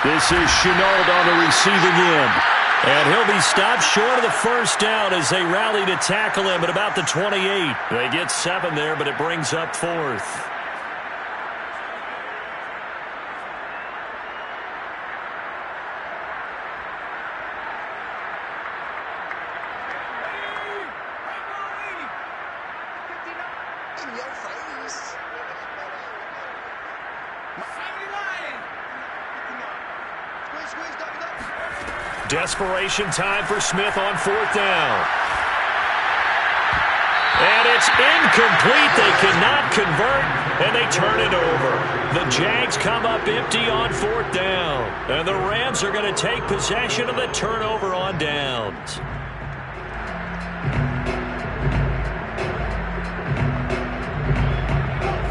This is Chenault on the receiving end. And he'll be stopped short of the first down as they rally to tackle him at about the 28. They get 7 there, but it brings up 4th.
In your face. Squeeze, double up.
Desperation time for Smith on 4th down. And it's incomplete. They cannot convert, and they turn it over. The Jags come up empty on 4th down. And the Rams are going to take possession of the turnover on downs.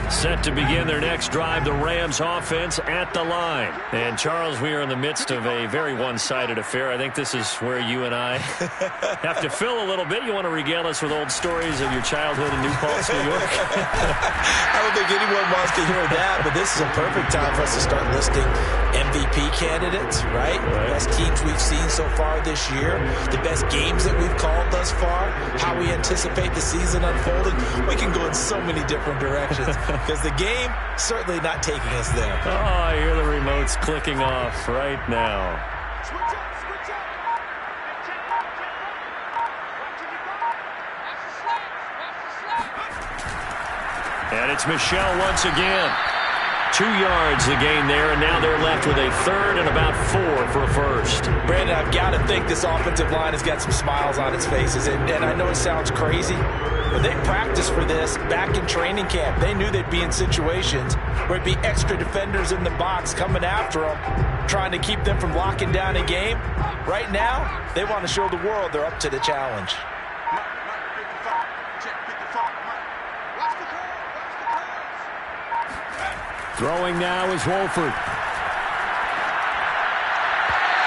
Set to begin their next drive, the Rams offense at the line. And, Charles, we are in the midst of a very one-sided affair. I think this is where you and I have to fill a little bit. You want to regale us with old stories of your childhood in New Paltz, New York?
I don't think anyone wants to hear that, but this is a perfect time for us to start listing MVP candidates, right? The best teams we've seen so far this year, the best games that we've called thus far, how we anticipate the season unfolding. We can go in so many different directions. Because the game certainly not taking us there.
Oh, I hear the remotes clicking off right now.
Switch up.
And it's Michel once again. 2 yards the gain there, and now they're left with a third and about 4 for a first.
Brandon, I've got to think this offensive line has got some smiles on its faces, and I know it sounds crazy, but they practiced for this back in training camp. They knew they'd be in situations where it'd be extra defenders in the box coming after them, trying to keep them from locking down a game. Right now, they want to show the world they're up to the challenge.
Throwing now is Wolford.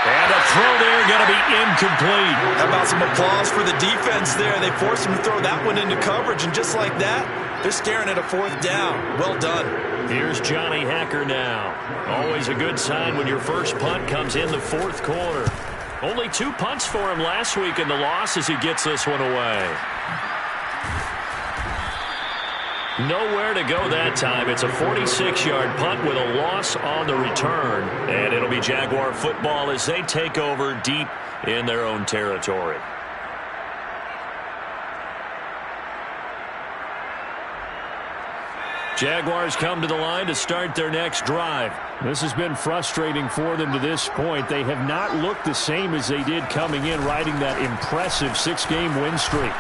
And a throw there going to be incomplete.
How about some applause for the defense there? They forced him to throw that one into coverage, and just like that, they're staring at a 4th down. Well done.
Here's Johnny Hacker now. Always a good sign when your first punt comes in the 4th quarter. Only 2 punts for him last week in the loss as he gets this one away. Nowhere to go that time. It's a 46-yard punt with a loss on the return. And it'll be Jaguar football as they take over deep in their own territory. Jaguars come to the line to start their next drive. This has been frustrating for them to this point. They have not looked the same as they did coming in, riding that impressive 6-game win streak.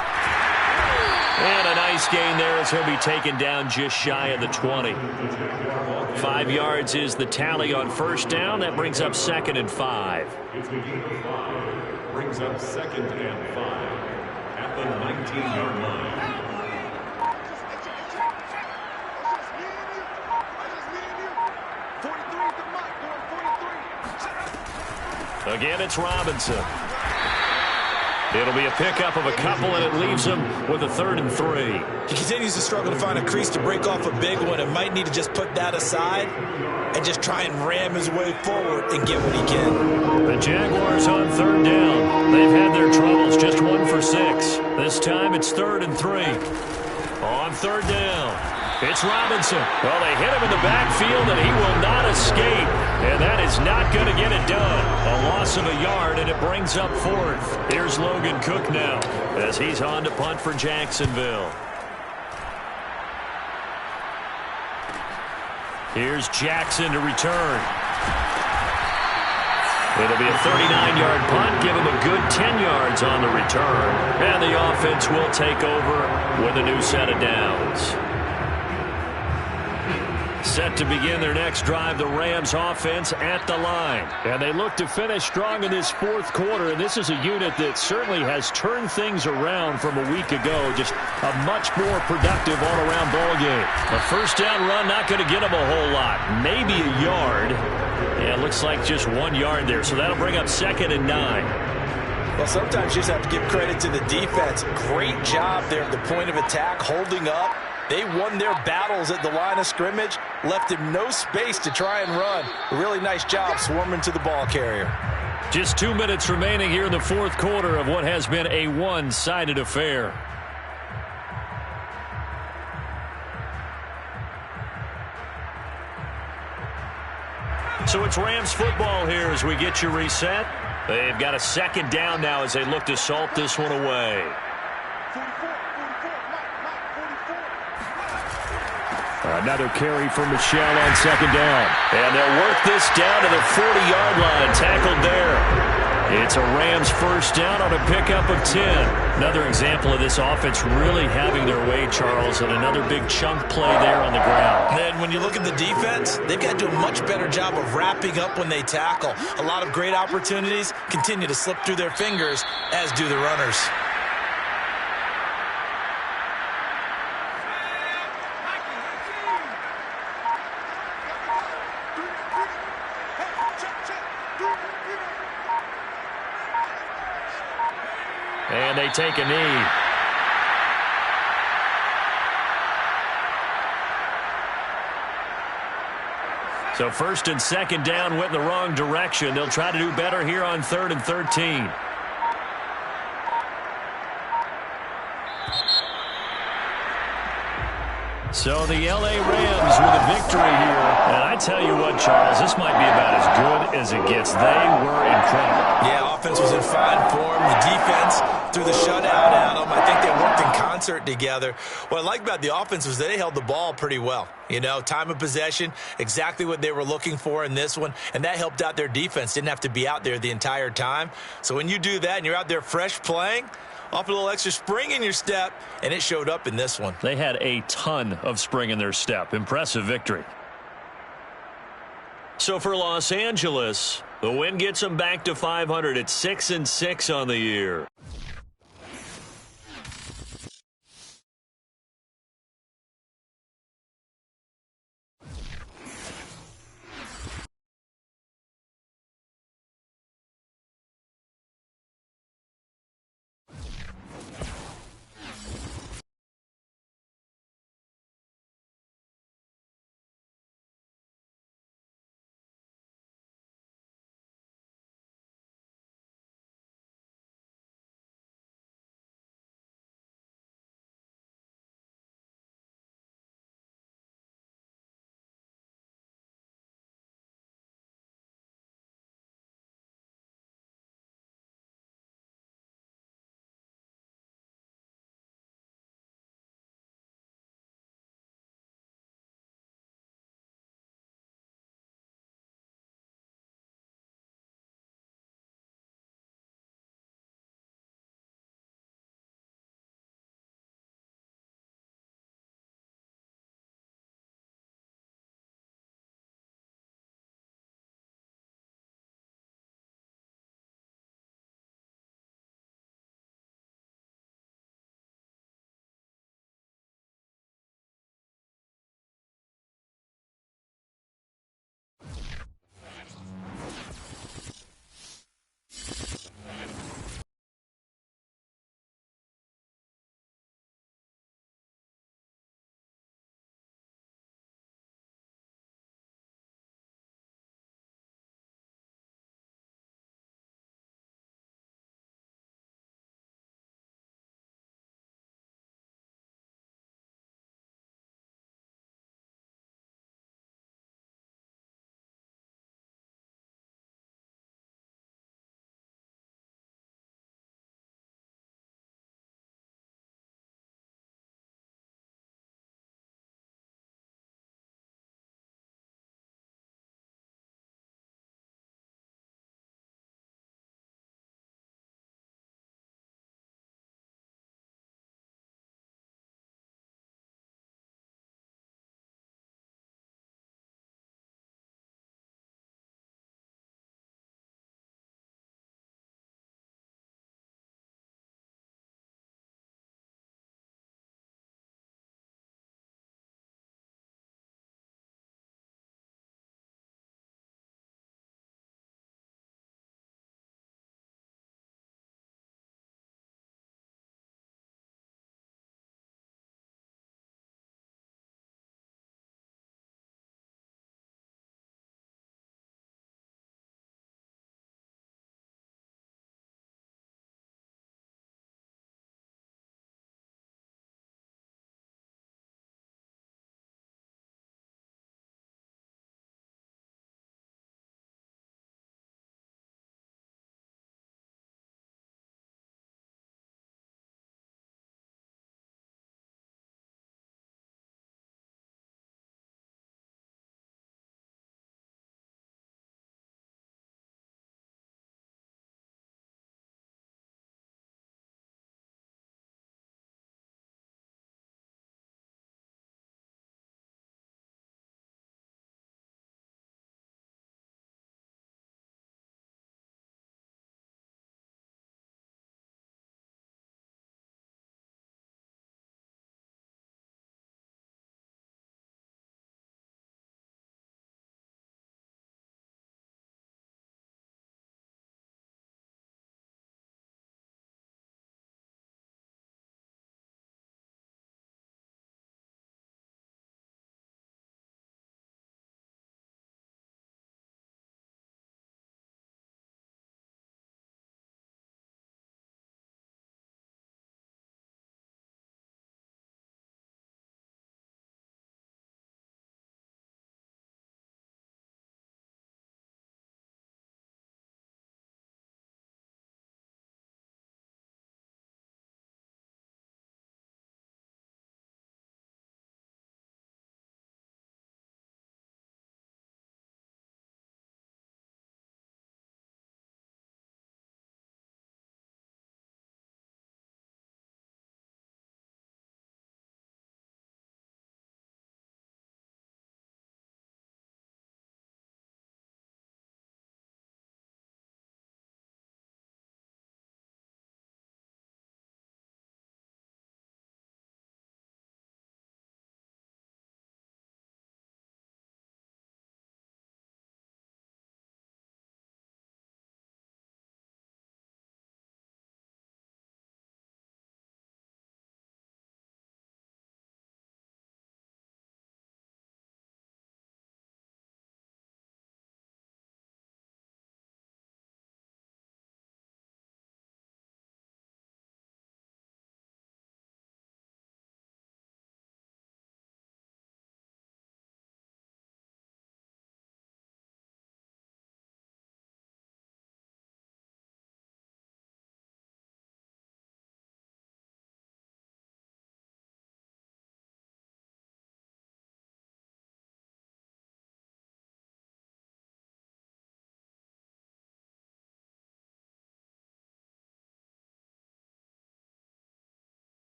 And a nice gain there as he'll be taken down just shy of the 20. 5 yards is the tally on first down. That brings up 2nd and 5.
Brings up 2nd and 5 at the 19-yard line.
Again, it's Robinson. It'll be a pickup of a couple, and it leaves him with a 3rd and 3.
He continues to struggle to find a crease to break off a big one, and might need to just put that aside and just try and ram his way forward and get what he can.
The Jaguars on 3rd down. They've had their troubles, just 1 for 6. This time it's 3rd and 3. On 3rd down, it's Robinson. Well, they hit him in the backfield, and he will not escape. And that is not going to get it done. A loss of a yard, and it brings up 4th. Here's Logan Cook now as he's on to punt for Jacksonville. Here's Jackson to return. It'll be a 39-yard punt, give him a good 10 yards on the return. And the offense will take over with a new set of downs. Set to begin their next drive, the Rams offense at the line. And they look to finish strong in this 4th quarter. And this is a unit that certainly has turned things around from a week ago. Just a much more productive all-around ball game. A first down run, not going to get them a whole lot. Maybe a yard. Yeah, it looks like just 1 yard there. So that'll bring up 2nd and 9.
Well, sometimes you just have to give credit to the defense. Great job there at the point of attack, holding up. They won their battles at the line of scrimmage, left him no space to try and run. A really nice job swarming to the ball carrier.
Just 2 minutes remaining here in the 4th quarter of what has been a one-sided affair. So it's Rams football here as we get you reset. They've got a 2nd down now as they look to salt this one away. Another carry for Michelle on 2nd down. And they'll work this down to the 40-yard line. Tackled there. It's a Rams first down on a pickup of 10. Another example of this offense really having their way, Charles, and another big chunk play there on the ground.
Then when you look at the defense, they've got to do a much better job of wrapping up when they tackle. A lot of great opportunities continue to slip through their fingers, as do the runners.
And they take a knee. So 1st and 2nd down went in the wrong direction. They'll try to do better here on 3rd and 13. So the L.A. Rams with a victory here. And I tell you what, Charles, this might be about as good as it gets. They were incredible.
Yeah, offense was in fine form. The defense threw the shutout at them. I think they worked in concert concert together. What I like about the offense was that they held the ball pretty well. You know, time of possession, exactly what they were looking for in this one, and that helped out their defense. Didn't have to be out there the entire time. So when you do that and you're out there fresh playing, off a little extra spring in your step, and it showed up in this one.
They had a ton of spring in their step. Impressive victory. So for Los Angeles, the win gets them back to 500 at 6-6 on the year.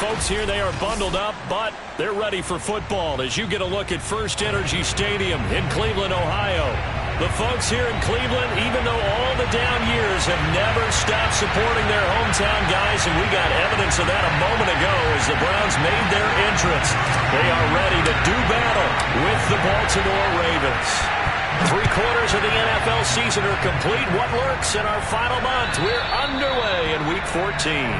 folks here, they are bundled up, but they're ready for football as you get a look at First Energy Stadium in Cleveland, Ohio. The folks here in Cleveland, even though all the down years, have never stopped supporting their hometown guys, and we got evidence of that a moment ago as the Browns made their entrance. They are ready to do battle with the Baltimore Ravens. 3/4 of the NFL season are complete. What lurks in our final month? We're underway in Week 14.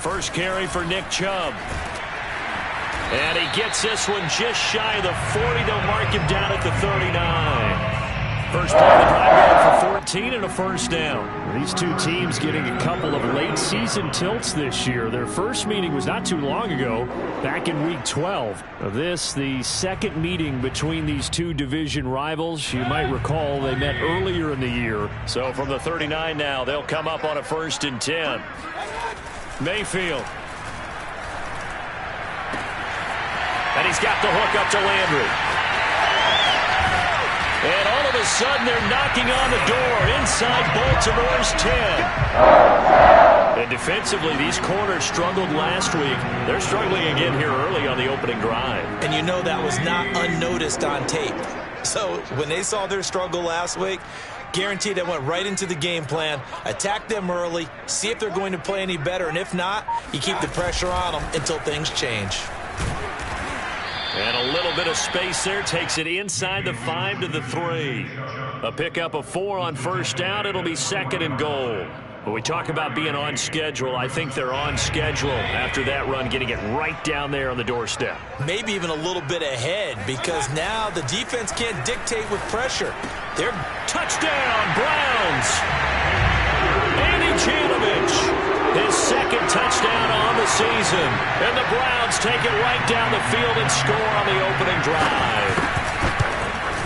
First carry for Nick Chubb. And he gets this one just shy of the 40. They'll mark him down at the 39. First play of the drive for 14 and a first down. These two teams getting a couple of late season tilts this year. Their first meeting was not too long ago, back in Week 12. This, the second meeting between these two division rivals. You might recall they met earlier in the year. So from the 39 now, they'll come up on a 1st and 10. Mayfield. And he's got the hook up to Landry. And all of a sudden, they're knocking on the door inside Baltimore's 10. And defensively, these corners struggled last week. They're struggling again here early on the opening drive.
And you know that was not unnoticed on tape. So when they saw their struggle last week, guaranteed they went right into the game plan, attack them early, see if they're going to play any better, and if not, you keep the pressure on them until things change.
And a little bit of space there takes it inside the 5 to the 3. A pickup of 4 on first down. It'll be 2nd and goal. When we talk about being on schedule, I think they're on schedule after that run, getting it right down there on the doorstep.
Maybe even a little bit ahead, because now the defense can't dictate with pressure. They're
touchdown, Browns! Andy Janovich, his 2nd touchdown on the season. And the Browns take it right down the field and score on the opening drive.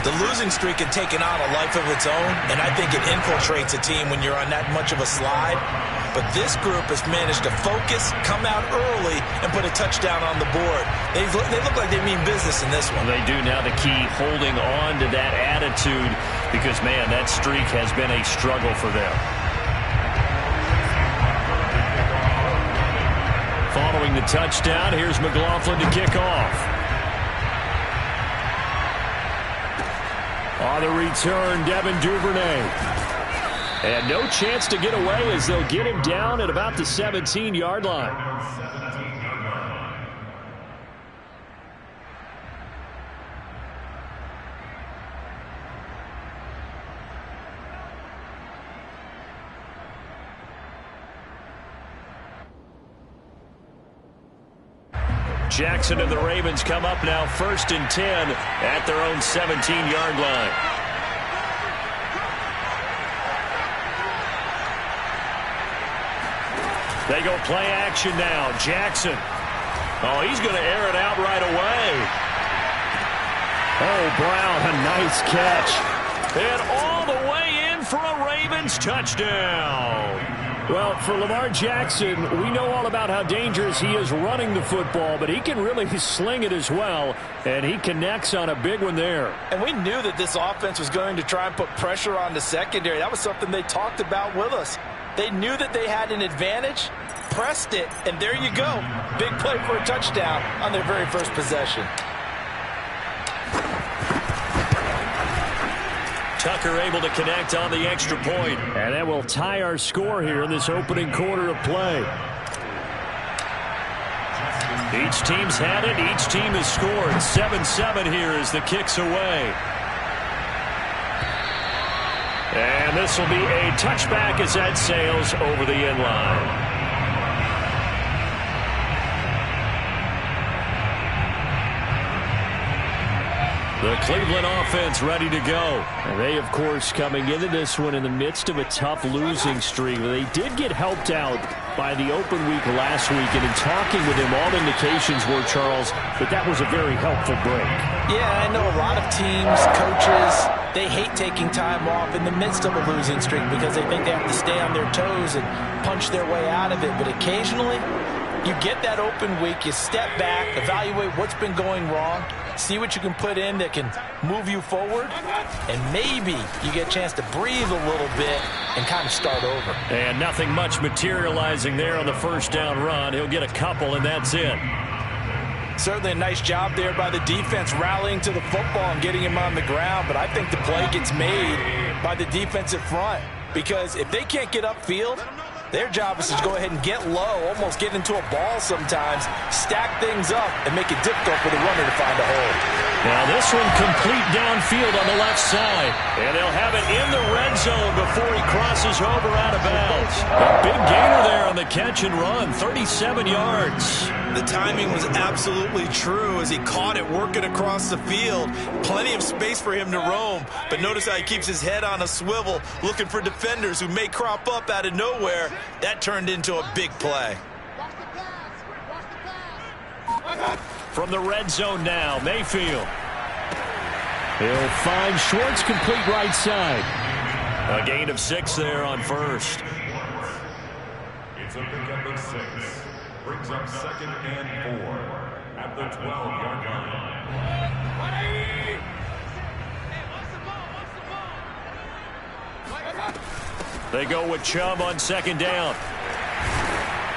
The losing streak had taken on a life of its own, and I think it infiltrates a team when you're on that much of a slide. But this group has managed to focus, come out early, and put a touchdown on the board. They look like they mean business in this one.
They do now. The key, holding on to that attitude, because, man, that streak has been a struggle for them. Following the touchdown, here's McLaughlin to kick off. On the return, Devin Duvernay. And no chance to get away as they'll get him down at about the 17-yard line. Jackson and the Ravens come up now 1st and 10 at their own 17-yard line. They go play action now. Jackson. Oh, he's going to air it out right away. Oh, Brown, a nice catch. And all the way in for a Ravens touchdown. Well, for Lamar Jackson, we know all about how dangerous he is running the football, but he can really sling it as well, and he connects on a big one there.
And we knew that this offense was going to try and put pressure on the secondary. That was something they talked about with us. They knew that they had an advantage, pressed it, and there you go. Big play for a touchdown on their very first possession.
Tucker able to connect on the extra point. And that will tie our score here in this opening quarter of play. Each team's had it. Each team has scored. 7-7 here as the kick's away. And this will be a touchback as that sails over the end line. The Cleveland offense ready to go. And they, of course, coming into this one in the midst of a tough losing streak. They did get helped out by the open week last week. And in talking with him, all indications were, Charles, that was a very helpful break.
Yeah, I know a lot of teams, coaches, they hate taking time off in the midst of a losing streak because they think they have to stay on their toes and punch their way out of it. But occasionally, you get that open week, you step back, evaluate what's been going wrong, see what you can put in that can move you forward, and maybe you get a chance to breathe a little bit and kind of start over.
And nothing much materializing there on the first down run. He'll get a couple, and that's it.
Certainly a nice job there by the defense rallying to the football and getting him on the ground, but I think the play gets made by the defensive front because if they can't get upfield, their job is to go ahead and get low, almost get into a ball sometimes, stack things up, and make it difficult for the runner to find a hole.
Now this one complete downfield on the left side. And they'll have it in the red zone before he crosses over out of bounds. A big gainer there on the catch and run, 37 yards.
The timing was absolutely true as he caught it working across the field. Plenty of space for him to roam. But notice how he keeps his head on a swivel, looking for defenders who may crop up out of nowhere. That turned into a big play.
From the red zone now, Mayfield. He'll find Schwartz complete right side. A gain of 6 there on first.
It's a pickup of 6. Brings up 2nd and 4 at the 12-yard line.
They go with Chubb on 2nd down.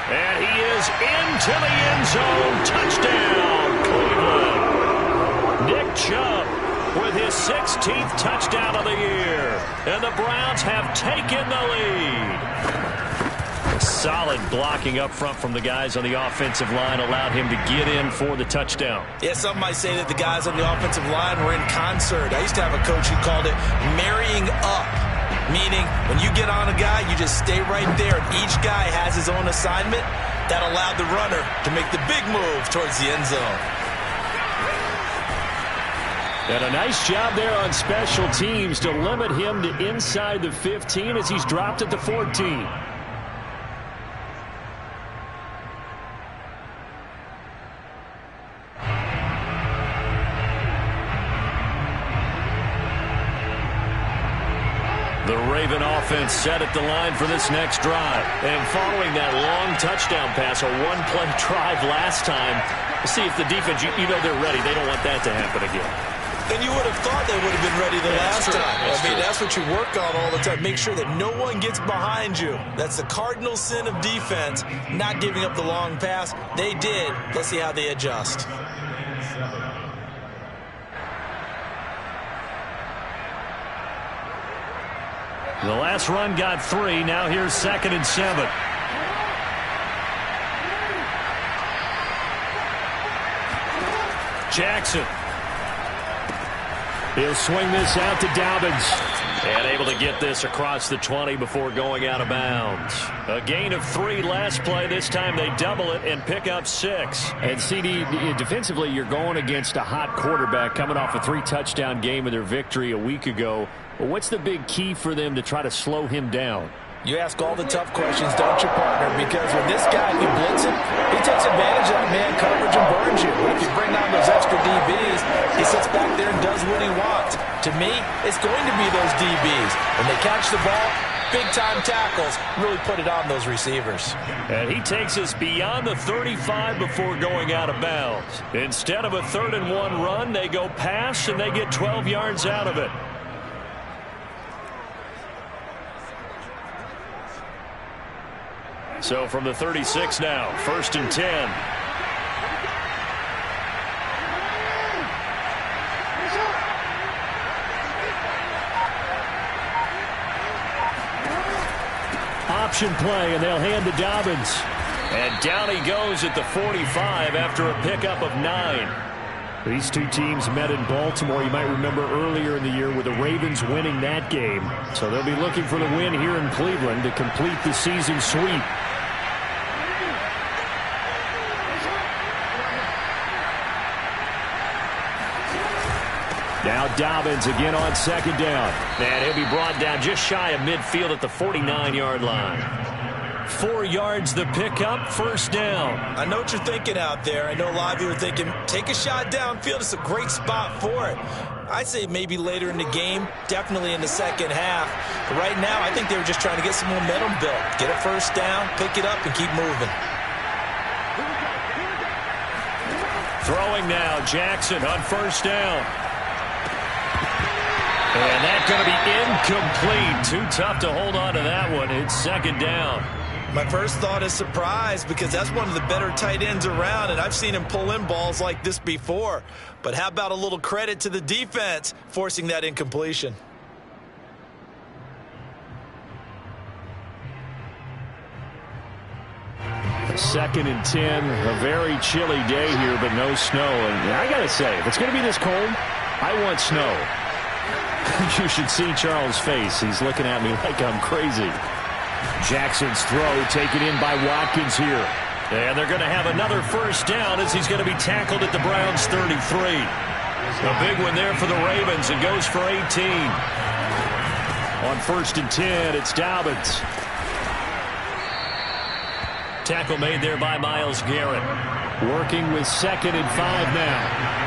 And he is into the end zone. Touchdown, Cleveland. Nick Chubb with his 16th touchdown of the year. And the Browns have taken the lead. Solid blocking up front from the guys on the offensive line allowed him to get in for the touchdown.
Yeah, some might say that the guys on the offensive line were in concert. I used to have a coach who called it marrying up. Meaning, when you get on a guy, you just stay right there. Each guy has his own assignment. That allowed the runner to make the big move towards the end zone.
And a nice job there on special teams to limit him to inside the 15 as he's dropped at the 14. The Raven offense set at the line for this next drive. And following that long touchdown pass, a one-play drive last time, see if the defense, you know they're ready. They don't want that to happen again.
And you would have thought they would have been ready the last time. That's what you work on all the time. Make sure that no one gets behind you. That's the cardinal sin of defense, not giving up the long pass. They did. Let's see how they adjust.
The last run got 3. Now here's 2nd and 7. Jackson. He'll swing this out to Dobbins. And able to get this across the 20 before going out of bounds. A gain of 3 last play. This time they double it and pick up 6. And CD, defensively, you're going against a hot quarterback coming off a 3-touchdown game of their victory a week ago. Well, what's the big key for them to try to slow him down?
You ask all the tough questions, don't you, partner? Because with this guy, if you blitz him, he takes advantage of that man coverage and burns you. But if you bring down those extra DBs, he sits back there and does what he wants. To me, it's going to be those DBs. When they catch the ball, big-time tackles really put it on those receivers.
And he takes us beyond the 35 before going out of bounds. Instead of a 3rd and 1 run, they go pass, and they get 12 yards out of it. So from the 36 now, 1st and 10. Option play, and they'll hand to Dobbins. And down he goes at the 45 after a pickup of 9. These two teams met in Baltimore, you might remember earlier in the year, with the Ravens winning that game. So they'll be looking for the win here in Cleveland to complete the season sweep. Now Dobbins again on second down. And he'll be brought down just shy of midfield at the 49-yard line. 4 yards the pickup, first down.
I know what you're thinking out there. I know a lot of you are thinking, take a shot downfield. It's a great spot for it. I'd say maybe later in the game, definitely in the second half. But right now, I think they were just trying to get some momentum built. Get a first down, pick it up, and keep moving.
Throwing now, Jackson on first down. And that's going to be incomplete. Too tough to hold on to that one. It's second down.
My first thought is surprise because that's one of the better tight ends around, and I've seen him pull in balls like this before. But how about a little credit to the defense forcing that incompletion?
Second and 10, a very chilly day here, but no snow. And I got to say, if it's going to be this cold, I want snow. You should see Charles' face. He's looking at me like I'm crazy. Jackson's throw taken in by Watkins here. And they're going to have another first down as he's going to be tackled at the Browns' 33. A big one there for the Ravens. It goes for 18. On first and 10, it's Dobbins. Tackle made there by Myles Garrett. Working with second and 5 now.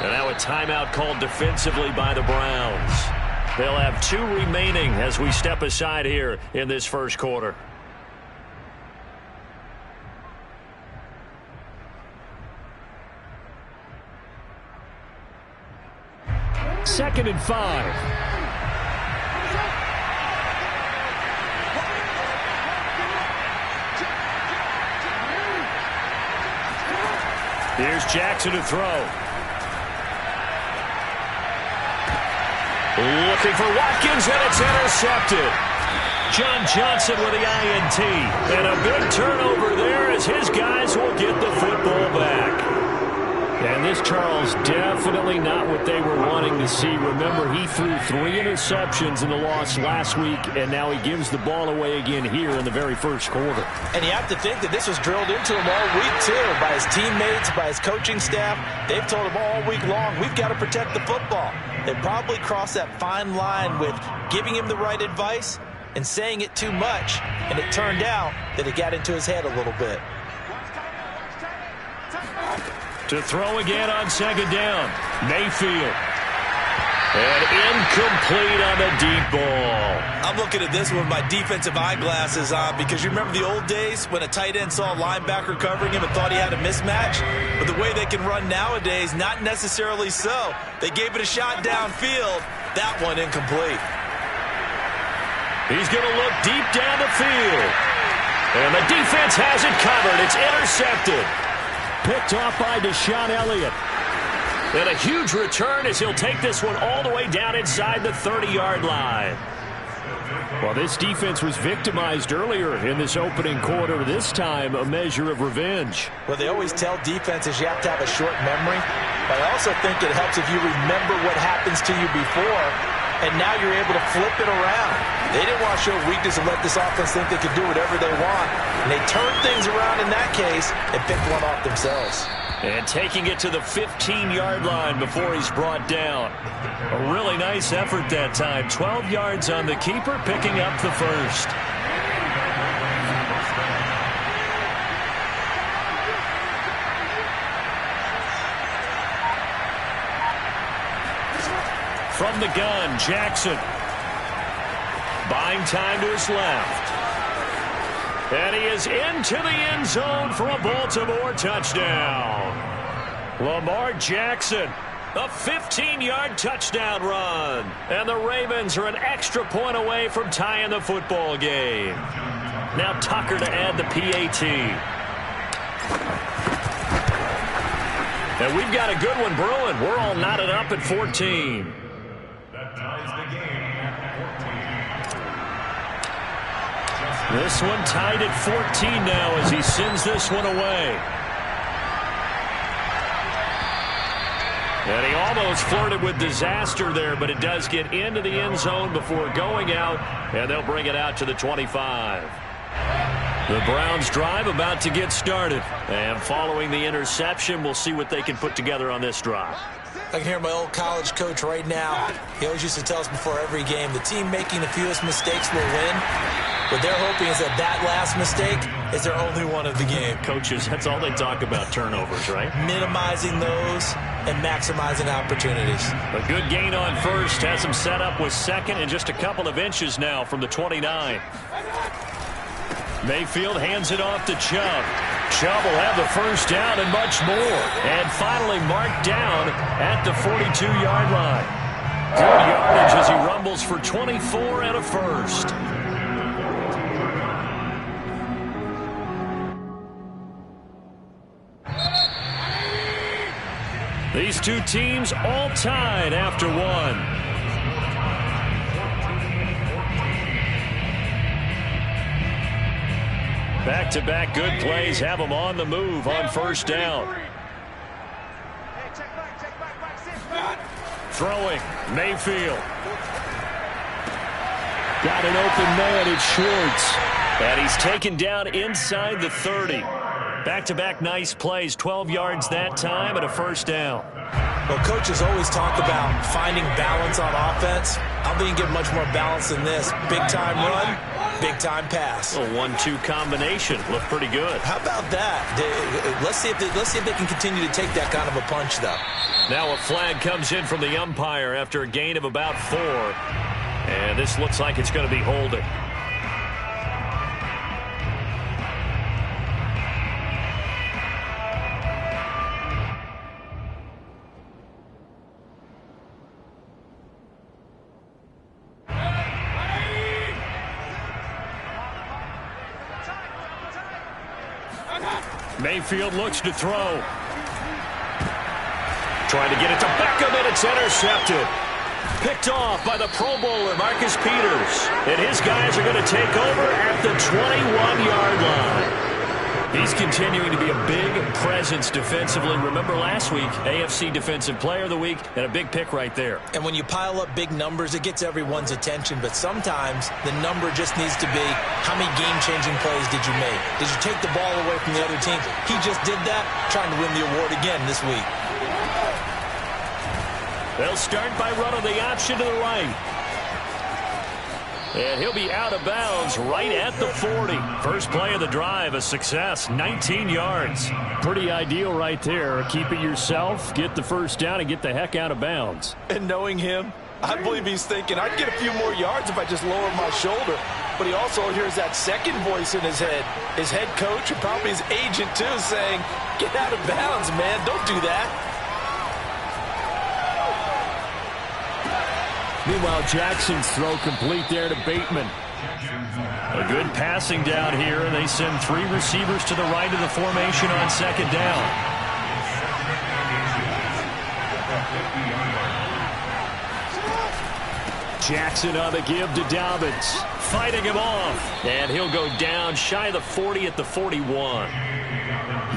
And now a timeout called defensively by the Browns. They'll have 2 remaining as we step aside here in this first quarter. Second and 5. Here's Jackson to throw. Looking for Watkins, and it's intercepted. John Johnson with the INT. And a big turnover there as his guys will get the football back. And this, Charles, definitely not what they were wanting to see. Remember, he threw 3 interceptions in the loss last week, and now he gives the ball away again here in the very first quarter.
And you have to think that this was drilled into him all week, too, by his teammates, by his coaching staff. They've told him all week long, we've got to protect the football. They probably crossed that fine line with giving him the right advice and saying it too much, and it turned out that it got into his head a little bit.
To throw again on second down, Mayfield. And incomplete on the deep ball.
I'm looking at this one with my defensive eyeglasses on because you remember the old days when a tight end saw a linebacker covering him and thought he had a mismatch? But the way they can run nowadays, not necessarily so. They gave it a shot downfield. That one incomplete.
He's going to look deep down the field. And the defense has it covered. It's intercepted. Picked off by Deshaun Elliott. And a huge return as he'll take this one all the way down inside the 30-yard line. Well, this defense was victimized earlier in this opening quarter. This time, a measure of revenge.
Well, they always tell defenses you have to have a short memory. But I also think it helps if you remember what happens to you before, and now you're able to flip it around. They didn't want to show weakness and let this offense think they could do whatever they want. And they turned things around in that case and picked one off themselves.
And taking it to the 15-yard line before he's brought down. A really nice effort that time. 12 yards on the keeper, picking up the first. From the gun, Jackson. Buying time to his left. And he is into the end zone for a Baltimore touchdown. Lamar Jackson, a 15-yard touchdown run. And the Ravens are an extra point away from tying the football game. Now Tucker to add the PAT. And we've got a good one brewing. We're all knotted up at 14.
That ties the game at 14.
This one tied at 14 now as he sends this one away. And he almost flirted with disaster there, but it does get into the end zone before going out, and they'll bring it out to the 25. The Browns drive about to get started, and following the interception, we'll see what they can put together on this drive.
I can hear my old college coach right now. He always used to tell us before every game, the team making the fewest mistakes will win. What they're hoping is that that last mistake is their only one of the game.
Coaches, that's all they talk about, turnovers, right?
Minimizing those and maximizing opportunities.
A good gain on first, has him set up with second and just a couple of inches now from the 29. Mayfield hands it off to Chubb. Chubb will have the first down and much more. And finally marked down at the 42-yard line. Good yardage as he rumbles for 24 and a first. These two teams all tied after one. Back-to-back good plays have them on the move on first down. Throwing, Mayfield. Got an open man, it's Schwartz. And he's taken down inside the 30. Back-to-back nice plays, 12 yards that time and a first down.
Well, coaches always talk about finding balance on offense. I don't think you can get much more balance than this. Big-time run, big-time pass.
A 1-2 combination. Looked pretty good.
How about that? Let's see if they can continue to take that kind of a punch, though.
Now a flag comes in from the umpire after a gain of about 4. And this looks like it's going to be holding. Mayfield looks to throw. Trying to get it to Beckham, and it's intercepted. Picked off by the Pro Bowler, Marcus Peters. And his guys are going to take over at the 21-yard line. He's continuing to be a big presence defensively. Remember last week, AFC Defensive Player of the Week, and a big pick right there.
And when you pile up big numbers, it gets everyone's attention. But sometimes the number just needs to be, how many game-changing plays did you make? Did you take the ball away from the other team? He just did that, trying to win the award again this week.
They'll start by running the option to the right. And he'll be out of bounds right at the 40. First play of the drive, a success, 19 yards. Pretty ideal right there. Keep it yourself, get the first down, and get the heck out of bounds.
And knowing him, I believe he's thinking, I'd get a few more yards if I just lowered my shoulder. But he also hears that second voice in his head. His head coach and probably his agent, too, saying, get out of bounds, man. Don't do that.
Meanwhile, Jackson's throw complete there to Bateman. A good passing down here, and they send 3 receivers to the right of the formation on second down. Jackson on the give to Dobbins. Fighting him off. And he'll go down shy of the 40 at the 41.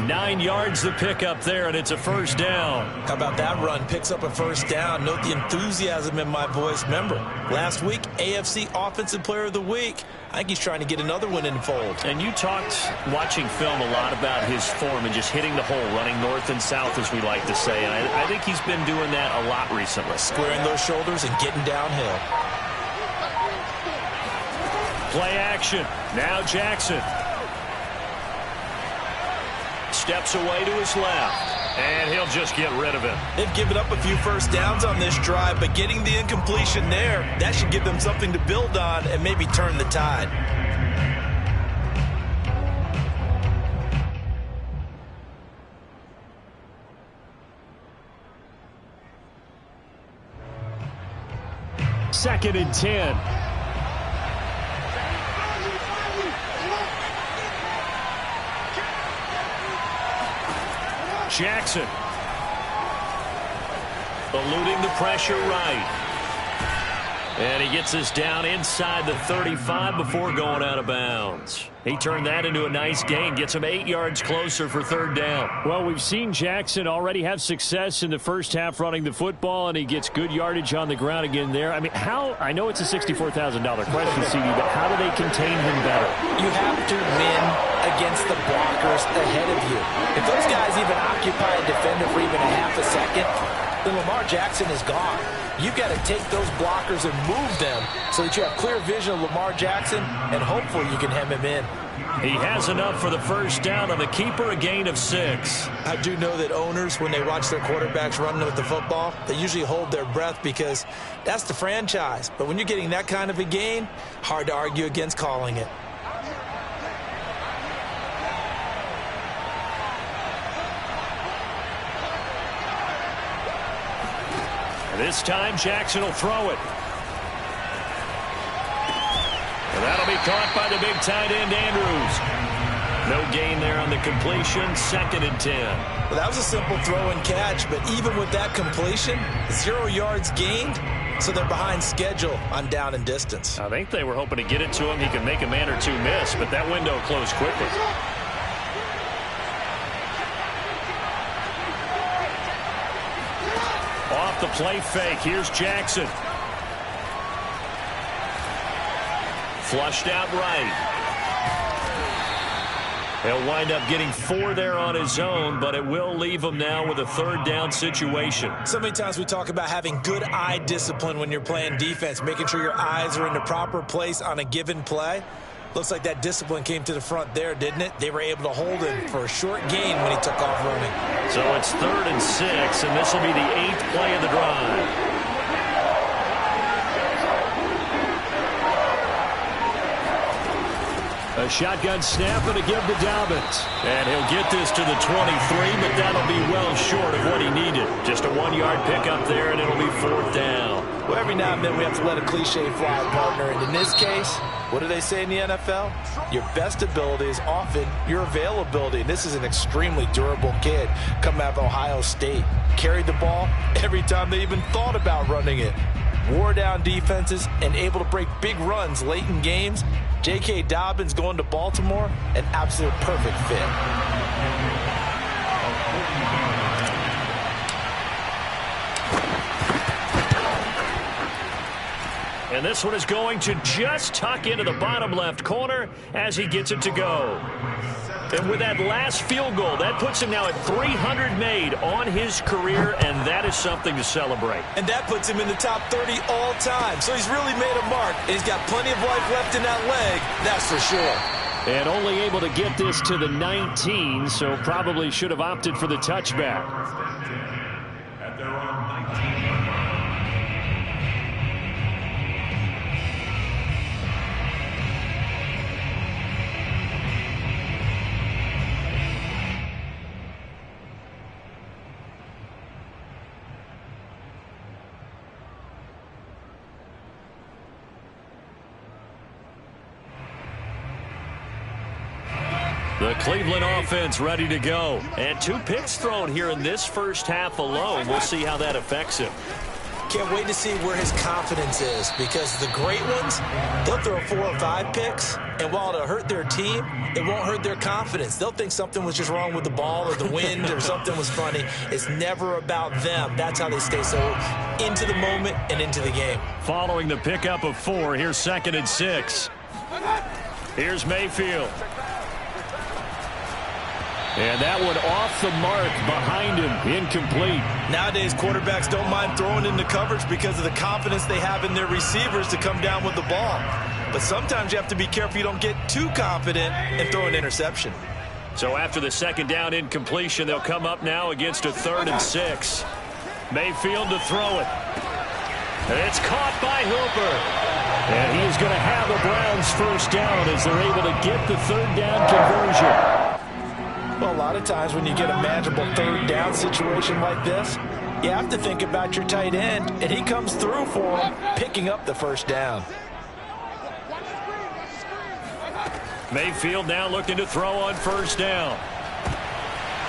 9 yards the pickup there, and it's a first down.
How about that run? Picks up a first down. Note the enthusiasm in my voice. Remember, last week, AFC Offensive Player of the Week. I think he's trying to get another one in the fold.
And you talked, watching film, a lot about his form and just hitting the hole, running north and south, as we like to say. And I think he's been doing that a lot recently.
Squaring those shoulders and getting downhill.
Play action. Now Jackson. Steps away to his left, and he'll just get rid of it.
They've given up a few first downs on this drive, but getting the incompletion there, that should give them something to build on and maybe turn the tide.
Second and 10. Jackson eluding the pressure right. And he gets us down inside the 35 before going out of bounds. He turned that into a nice gain, gets him 8 yards closer for third down. Well, we've seen Jackson already have success in the first half running the football, and he gets good yardage on the ground again there. I mean, I know it's a $64,000 question, CD, but how do they contain him better?
You have to win against the blockers ahead of you. If those guys even occupy a defender for even a half a second, then Lamar Jackson is gone. You've got to take those blockers and move them so that you have clear vision of Lamar Jackson, and hopefully you can hem him in.
He has enough for the first down on the keeper, a gain of 6.
I do know that owners, when they watch their quarterbacks running with the football, they usually hold their breath because that's the franchise. But when you're getting that kind of a gain, hard to argue against calling it.
This time, Jackson will throw it. And that'll be caught by the big tight end, Andrews. No gain there on the completion, 2nd and 10.
Well, that was a simple throw and catch, but even with that completion, 0 yards gained, so they're behind schedule on down and distance.
I think they were hoping to get it to him. He could make a man or two miss, but that window closed quickly. Off the play fake. Here's Jackson. Flushed out right. He'll wind up getting 4 there on his own, but it will leave him now with a third down situation.
So many times we talk about having good eye discipline when you're playing defense, making sure your eyes are in the proper place on a given play. Looks like that discipline came to the front there, didn't it? They were able to hold him for a short gain when he took off running.
So it's 3rd and 6, and this will be the 8th play of the drive. A shotgun snap and a give to Dobbins. And he'll get this to the 23, but that'll be well short of what he needed. Just a 1-yard pickup there, and it'll be 4th down.
Well, every now and then we have to let a cliche fly, partner. And in this case, what do they say in the NFL? Your best ability is often your availability. And this is an extremely durable kid coming out of Ohio State. Carried the ball every time they even thought about running it. Wore down defenses and able to break big runs late in games. J.K. Dobbins going to Baltimore, an absolute perfect fit.
And this one is going to just tuck into the bottom left corner as he gets it to go. And with that last field goal, that puts him now at 300 made on his career, and that is something to celebrate.
And that puts him in the top 30 all time. So he's really made a mark, and he's got plenty of life left in that leg, that's for sure.
And only able to get this to the 19, so probably should have opted for the touchback.
At their own 19.
The Cleveland offense ready to go. And 2 picks thrown here in this first half alone. We'll see how that affects him.
Can't wait to see where his confidence is, because the great ones, they'll throw 4 or 5 picks, and while it'll hurt their team, it won't hurt their confidence. They'll think something was just wrong with the ball or the wind or something was funny. It's never about them. That's how they stay so into the moment and into the game.
Following the pickup of 4, here's 2nd and 6. Here's Mayfield. And that one off the mark behind him, incomplete.
Nowadays, quarterbacks don't mind throwing into coverage because of the confidence they have in their receivers to come down with the ball. But sometimes you have to be careful you don't get too confident and throw an interception.
So after the 2nd down incompletion, they'll come up now against a 3rd and 6. Mayfield to throw it. And it's caught by Hooper. And he is going to have the Browns first down as they're able to get the 3rd down conversion.
Well, a lot of times when you get a manageable 3rd down situation like this, you have to think about your tight end, and he comes through for him, picking up the 1st down.
Mayfield now looking to throw on 1st down.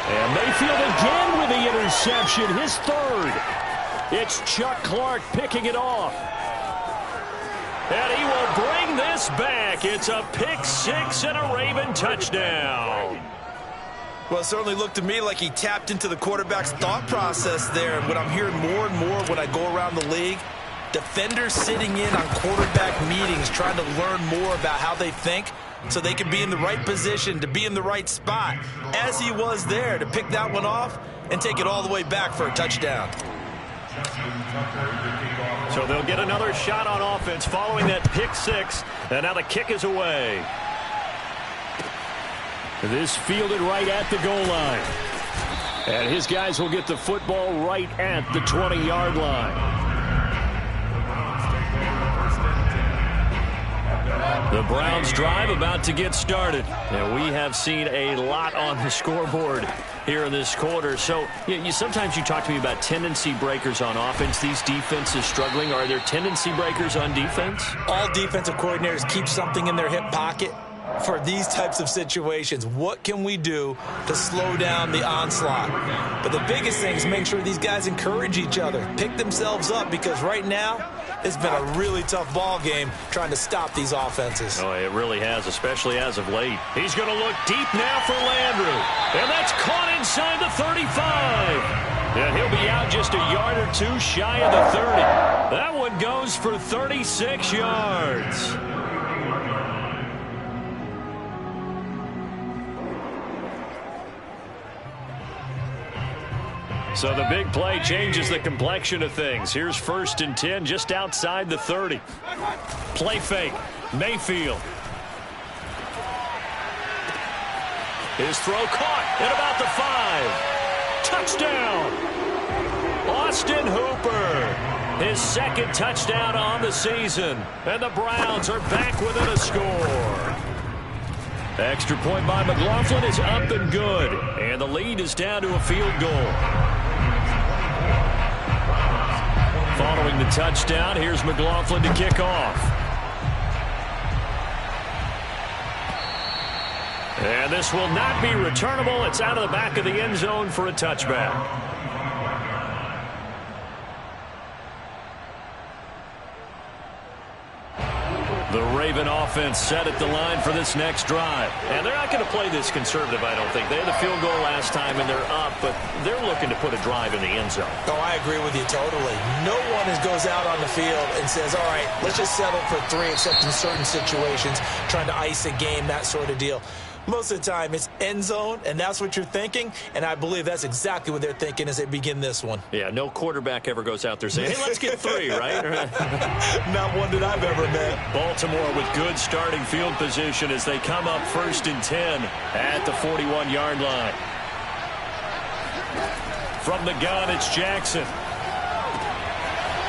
And Mayfield again with the interception, his 3rd. It's Chuck Clark picking it off. And he will bring this back. It's a pick six and a Raven touchdown.
Well, it certainly looked to me like he tapped into the quarterback's thought process there. And what I'm hearing more and more when I go around the league, defenders sitting in on quarterback meetings trying to learn more about how they think so they can be in the right position, to be in the right spot, as he was there, to pick that one off and take it all the way back for a touchdown.
So they'll get another shot on offense following that pick six, and now the kick is away. This fielded right at the goal line. And his guys will get the football right at the 20-yard line. The Browns drive about to get started. And we have seen a lot on the scoreboard here in this quarter. So sometimes you talk to me about tendency breakers on offense. These defenses struggling. Are there tendency breakers on defense?
All defensive coordinators keep something in their hip pocket for these types of situations. What can we do to slow down the onslaught? But the biggest thing is make sure these guys encourage each other, pick themselves up, because right now it's been a really tough ball game trying to stop these offenses.
Oh, it really has, especially as of late. He's going to look deep now for Landry. And that's caught inside the 35. And he'll be out just a yard or two shy of the 30. That one goes for 36 yards. So the big play changes the complexion of things. Here's 1st and 10 just outside the 30. Play fake. Mayfield. His throw caught at about the 5. Touchdown. Austin Hooper. His 2nd touchdown on the season. And the Browns are back within a score. Extra point by McLaughlin is up and good. And the lead is down to a field goal. Following the touchdown, here's McLaughlin to kick off. And this will not be returnable. It's out of the back of the end zone for a touchback. The Raven offense set at the line for this next drive. And they're not going to play this conservative, I don't think. They had the field goal last time, and they're up, but they're looking to put a drive in the end zone.
Oh, I agree with you totally. No one goes out on the field and says, all right, let's just settle for 3, except in certain situations, trying to ice a game, that sort of deal. Most of the time, it's end zone, and that's what you're thinking, and I believe that's exactly what they're thinking as they begin this one.
Yeah, no quarterback ever goes out there saying, hey, let's get 3, right?
Not one that I've ever met.
Baltimore with good starting field position as they come up 1st and 10 at the 41-yard line. From the gun, it's Jackson.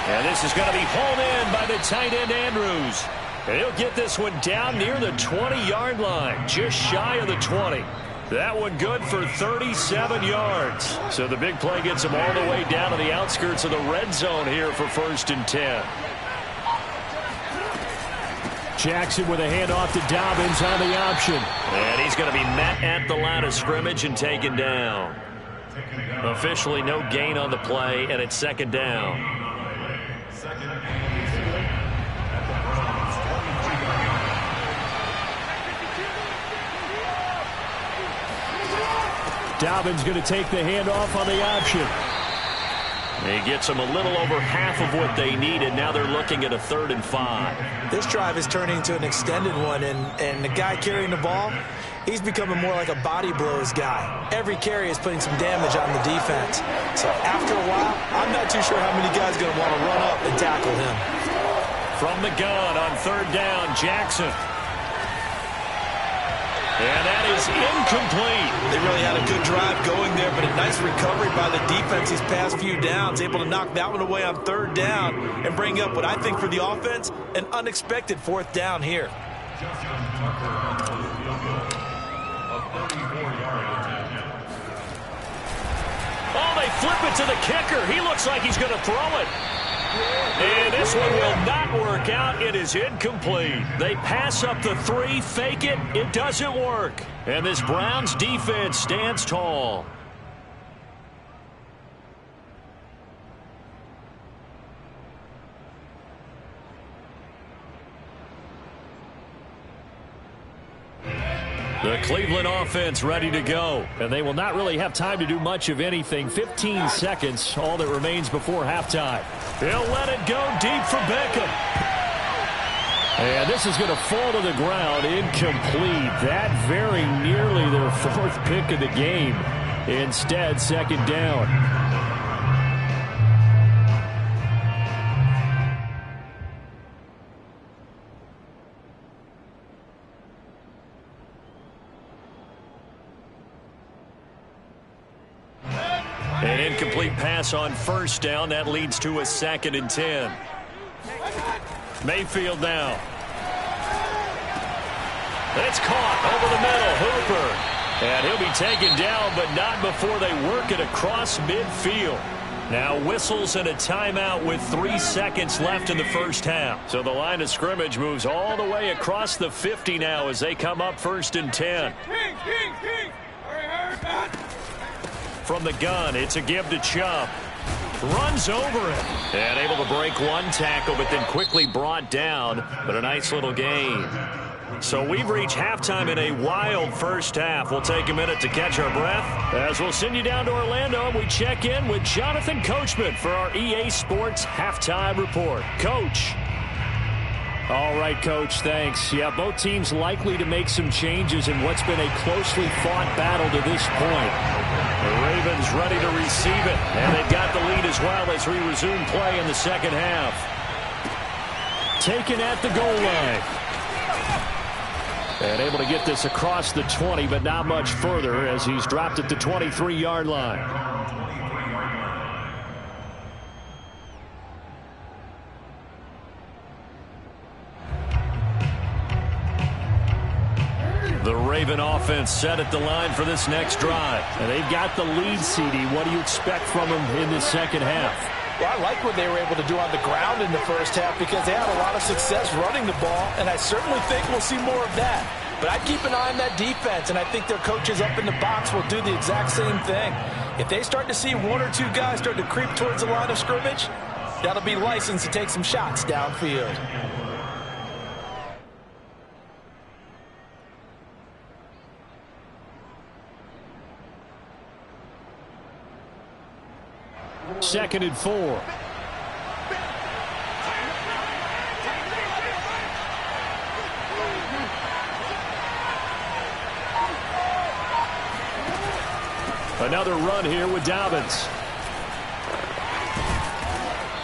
And this is going to be hauled in by the tight end, Andrews. And he'll get this one down near the 20-yard line, just shy of the 20. That one good for 37 yards. So the big play gets him all the way down to the outskirts of the red zone here for 1st and 10. Jackson with a handoff to Dobbins on the option. And he's going to be met at the line of scrimmage and taken down. Officially no gain on the play, and it's 2nd down. Dobbins going to take the handoff on the option. He gets them a little over half of what they needed. Now they're looking at a 3rd and 5.
This drive is turning into an extended one, and the guy carrying the ball, he's becoming more like a body blows guy. Every carry is putting some damage on the defense. So after a while, I'm not too sure how many guys are going to want to run up and tackle him.
From the gun on 3rd down, Jackson. And that is incomplete.
They really had a good drive going there, but a nice recovery by the defense these past few downs, able to knock that one away on 3rd down and bring up what I think for the offense, an unexpected 4th down here.
Oh, they flip it to the kicker. He looks like he's going to throw it. And this one will not work out. It is incomplete. They pass up the 3, fake it. It doesn't work. And this Browns defense stands tall. The Cleveland offense ready to go. And they will not really have time to do much of anything. 15 seconds, all that remains before halftime. He'll let it go deep for Beckham. And this is going to fall to the ground, incomplete. That very nearly their fourth pick of the game. Instead, second down. An incomplete pass on first down. That leads to a 2nd and 10. Mayfield now. It's caught over the middle. Hooper. And he'll be taken down, but not before they work it across midfield. Now whistles and a timeout with 3 seconds left in the first half. So the line of scrimmage moves all the way across the 50 now as they come up 1st and 10. From the gun, it's a give to Chubb. Runs over him. And able to break one tackle, but then quickly brought down. But a nice little gain. So we've reached halftime in a wild first half. We'll take a minute to catch our breath as we'll send you down to Orlando and we check in with Jonathan Coachman for our EA Sports Halftime Report. Coach. All right, Coach, thanks. Yeah, both teams likely to make some changes in what's been a closely fought battle to this point. The Ravens ready to receive it, and they've got the lead as well as we resume play in the second half. Taken at the goal line. And able to get this across the 20, but not much further as he's dropped at the 23-yard line. The Raven offense set at the line for this next drive. And they've got the lead, CD. What do you expect from them in the second half?
Well, I like what they were able to do on the ground in the first half because they had a lot of success running the ball, and I certainly think we'll see more of that. But I'd keep an eye on that defense, and I think their coaches up in the box will do the exact same thing. If they start to see 1 or 2 guys start to creep towards the line of scrimmage, that'll be licensed to take some shots downfield.
Second and 4. Another run here with Dobbins.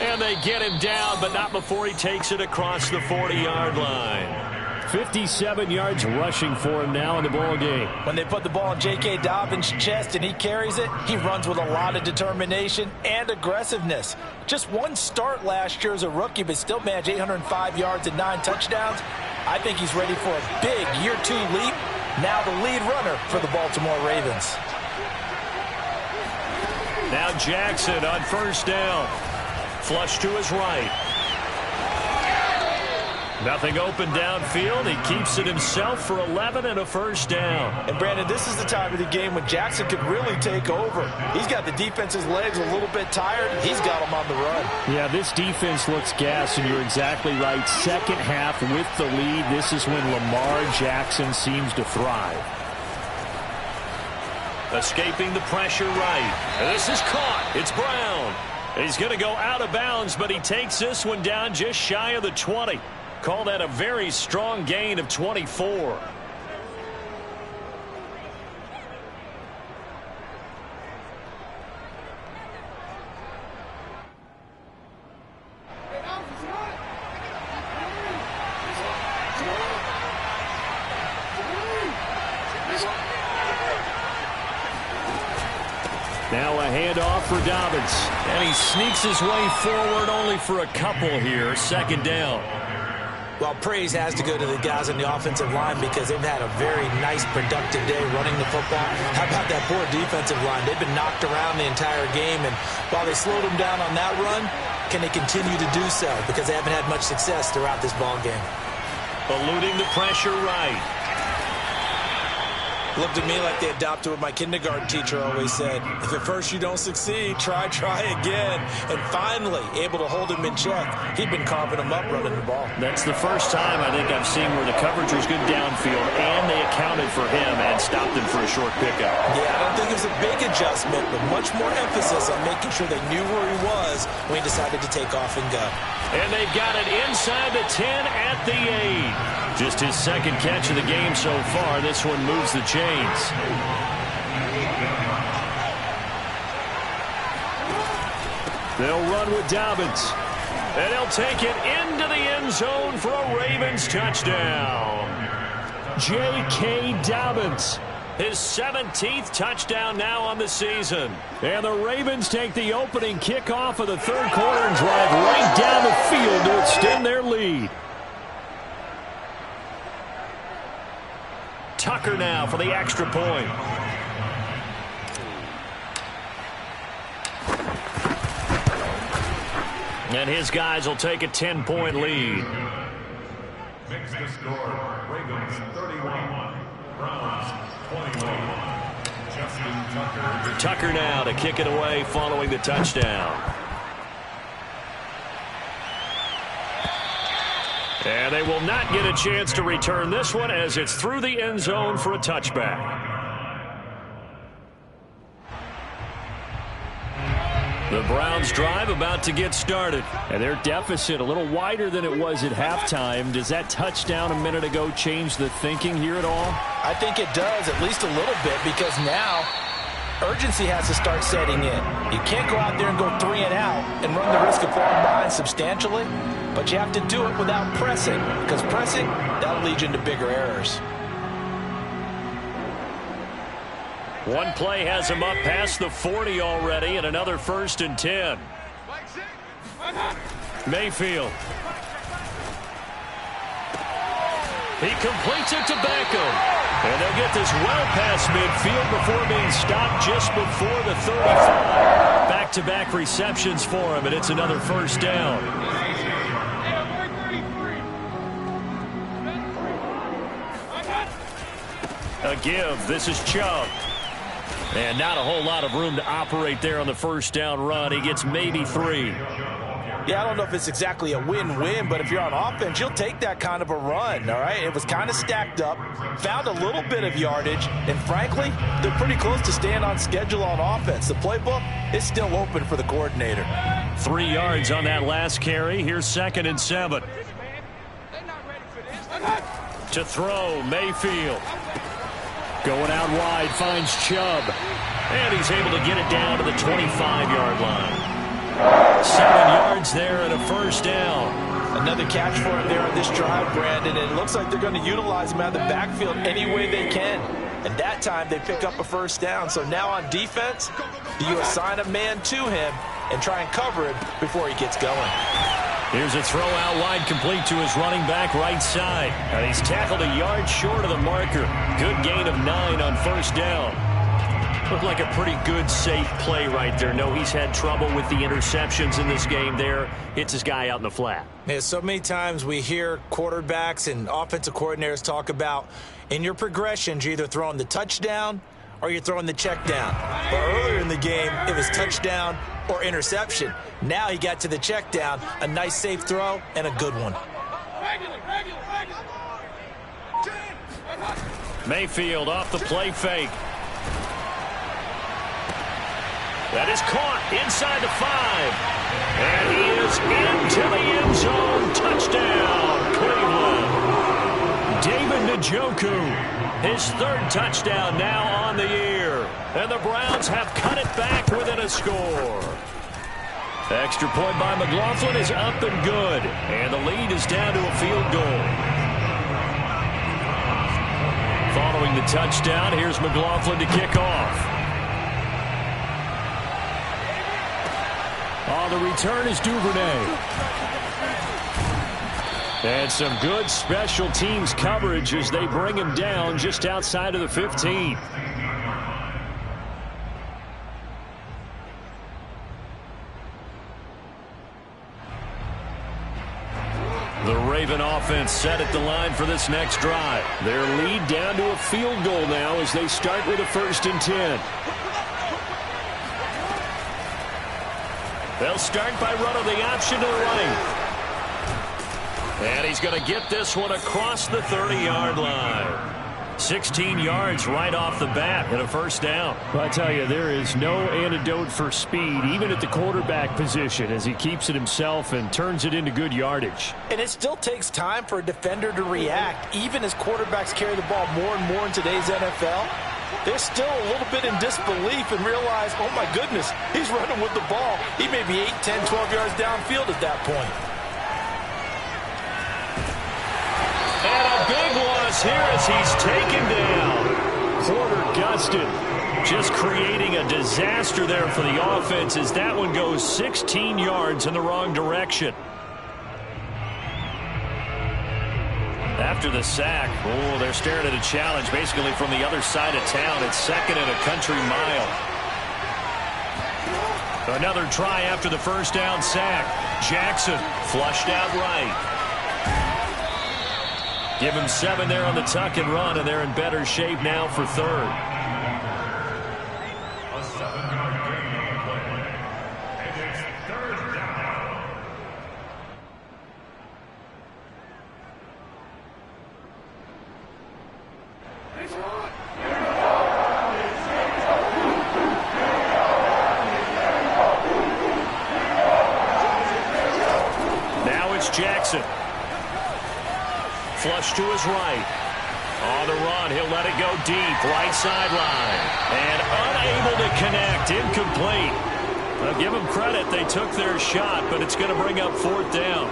And they get him down, but not before he takes it across the 40-yard line. 57 yards rushing for him now in the ball game. When they put the ball in J.K. Dobbins' chest and he carries it, he runs with a lot of determination and aggressiveness. Just one start last year as a rookie, but still managed 805 yards and 9 touchdowns. I think he's ready for a big year 2 leap. Now the lead runner for the Baltimore Ravens. Now Jackson on first down. Flush to his right. Nothing open downfield. He keeps it himself for 11 and a first down. And, Brandon, this is the time of the game when Jackson could really take over. He's got the defense's legs a little bit tired. He's got them on the run. Yeah, this defense looks gassed, and you're exactly right. Second half with the lead. This is when Lamar Jackson seems to thrive. Escaping the pressure right. This is caught. It's Brown. He's going to go out of bounds, but he takes this one down just shy of the 20. Call that a very strong gain of 24. Now a handoff for Dobbins. And he sneaks his way forward only for a couple here. Second down.
Well, praise has to go to the guys on the offensive line because they've had a very nice, productive day running the football. How about that poor defensive line? They've been knocked around the entire game, and while they slowed them down on that run, can they continue to do so? Because they haven't had much success throughout this ball game.
Eluding the pressure right.
Looked at me like they adopted what my kindergarten teacher always said. If at first you don't succeed, try again. And finally, able to hold him in check. He'd been carving him up running the ball.
That's the first time I think I've seen where the coverage was good downfield, and they accounted for him and stopped him for a short pickup.
Yeah, I don't think it was a big adjustment, but much more emphasis on making sure they knew where he was when he decided to take off and go.
And they've got it inside the 10 at the 8. Just his second catch of the game so far. This one moves the chains. They'll run with Dobbins. And he'll take it into the end zone for a Ravens touchdown. J.K. Dobbins. His 17th touchdown now on the season. And the Ravens take the opening kickoff of the third quarter and drive right down the field to extend their lead. Tucker now for the extra point. And his guys will take a 10-point lead.
Makes the score. Ravens 31, Browns 21. Justin Tucker.
Tucker now to kick it away following the touchdown. And they will not get a chance to return this one as it's through the end zone for a touchback. The Browns drive about to get started. And their deficit a little wider than it was at halftime. Does that touchdown a minute ago change the thinking here at all?
I think it does, at least a little bit, because now urgency has to start setting in. You can't go out there and go 3 and out and run the risk of falling behind substantially, but you have to do it without pressing, because pressing, that'll lead you into bigger errors.
One play has him up past the 40 already, and another 1st and 10. Mayfield. He completes it to Beckham. And they'll get this well past midfield before being stopped just before the 35. Back-to-back receptions for him, and it's another 1st down. A give. This is Chubb. And not a whole lot of room to operate there on the 1st down run. He gets maybe 3.
Yeah, I don't know if it's exactly a win-win, but if you're on offense, you'll take that kind of a run, all right? It was kind of stacked up, found a little bit of yardage, and frankly, they're pretty close to staying on schedule on offense. The playbook is still open for the coordinator.
3 yards on that last carry. Here's 2nd and 7. To throw, Mayfield. Going out wide, finds Chubb. And he's able to get it down to the 25-yard line. 7 yards there and a 1st down.
Another catch for him there on this drive, Brandon, and it looks like they're going to utilize him out of the backfield any way they can. And that time they pick up a 1st down. So now on defense, you assign a man to him and try and cover him before he gets going.
Here's a throw out wide, complete to his running back right side. And he's tackled a yard short of the marker. Good gain of 9 on 1st down. Looked like a pretty good, safe play right there. No, he's had trouble with the interceptions in this game there. Hits his guy out in the flat.
Yeah, so many times we hear quarterbacks and offensive coordinators talk about in your progressions, you're either throwing the touchdown or you're throwing the check down. But earlier in the game, it was touchdown or interception. Now he got to the check down, a nice safe throw, and a good one.
Mayfield off the play fake. That is caught inside the 5. And he is into the end zone. Touchdown, Cleveland. David Njoku, his 3rd touchdown now on the year. And the Browns have cut it back within a score. Extra point by McLaughlin is up and good. And the lead is down to a field goal. Following the touchdown, here's McLaughlin to kick off. Oh, the return is Duvernay. And some good special teams coverage as they bring him down just outside of the 15. The Raven offense set at the line for this next drive. Their lead down to a field goal now as they start with a 1st and 10. They'll start by running the option to the right. And he's going to get this one across the 30-yard line. 16 yards right off the bat and a 1st down.
Well, I tell you, there is no antidote for speed, even at the quarterback position, as he keeps it himself and turns it into good yardage.
And it still takes time for a defender to react, even as quarterbacks carry the ball more and more in today's NFL. They're still a little bit in disbelief and realize, oh my goodness, he's running with the ball. He may be 8, 10, 12 yards downfield at that point.
And a big loss here as he's taken down. Porter Gustin just creating a disaster there for the offense as that one goes 16 yards in the wrong direction. After the sack, they're staring at a challenge basically from the other side of town. It's 2nd and a country mile. Another try after the 1st down sack. Jackson flushed out right. Give him 7 there on the tuck and run, and they're in better shape now for 3rd.
A 7-yard gain on the play. And it's 3rd down.
Now it's Jackson. Flush to his right. On the run, he'll let it go deep. Right sideline. And unable to connect. Incomplete. I'll give them credit. They took their shot, but it's going to bring up 4th down.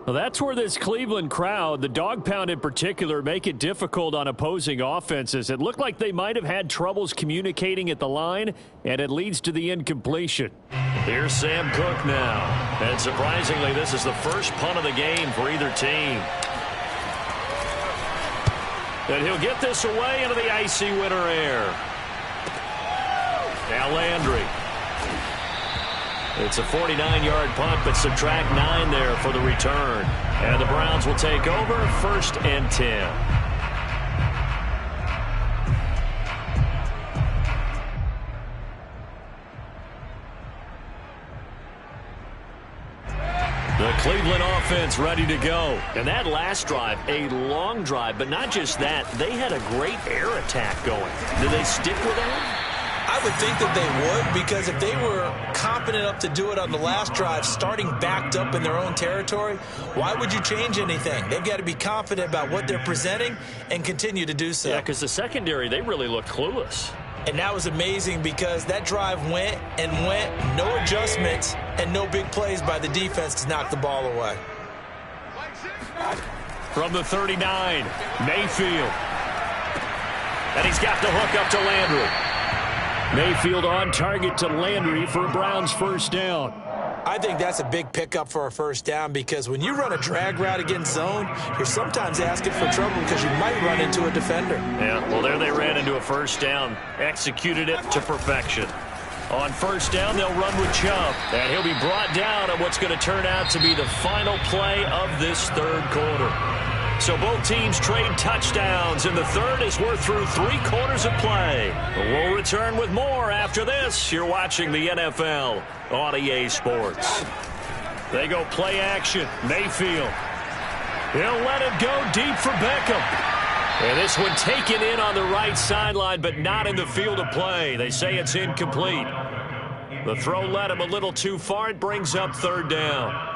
Well, that's where this Cleveland crowd, the dog pound in particular, make it difficult on opposing offenses. It looked like they might have had troubles communicating at the line, and it leads to the incompletion.
Here's Sam Cook now. And surprisingly, this is the first punt of the game for either team. And he'll get this away into the icy winter air. Now Landry. It's a 49-yard punt, but subtract 9 there for the return. And the Browns will take over 1st and 10. The Cleveland offense ready to go. And that last drive, a long drive, but not just that. They had a great air attack going. Did they stick with that?
I would think that they would, because if they were confident enough to do it on the last drive, starting backed up in their own territory, why would you change anything? They've got to be confident about what they're presenting and continue to do so.
Yeah, because the secondary, they really looked clueless.
And that was amazing because that drive went and went, no adjustments, and no big plays by the defense to knock the ball away.
From the 39, Mayfield. And he's got the hook up to Landry.
Mayfield on target to Landry for a Browns 1st down.
I think that's a big pickup for a 1st down, because when you run a drag route against zone, you're sometimes asking for trouble because you might run into a defender.
Yeah, well, there they ran into a 1st down. Executed it to perfection. On 1st down, they'll run with Chubb. And he'll be brought down at what's going to turn out to be the final play of this 3rd quarter. So both teams trade touchdowns in the 3rd as we're through 3 quarters of play. We'll return with more after this. You're watching the NFL on EA Sports. They go play action. Mayfield. He'll let it go deep for Beckham. And this one taken in on the right sideline, but not in the field of play. They say it's incomplete. The throw led him a little too far. It brings up 3rd down.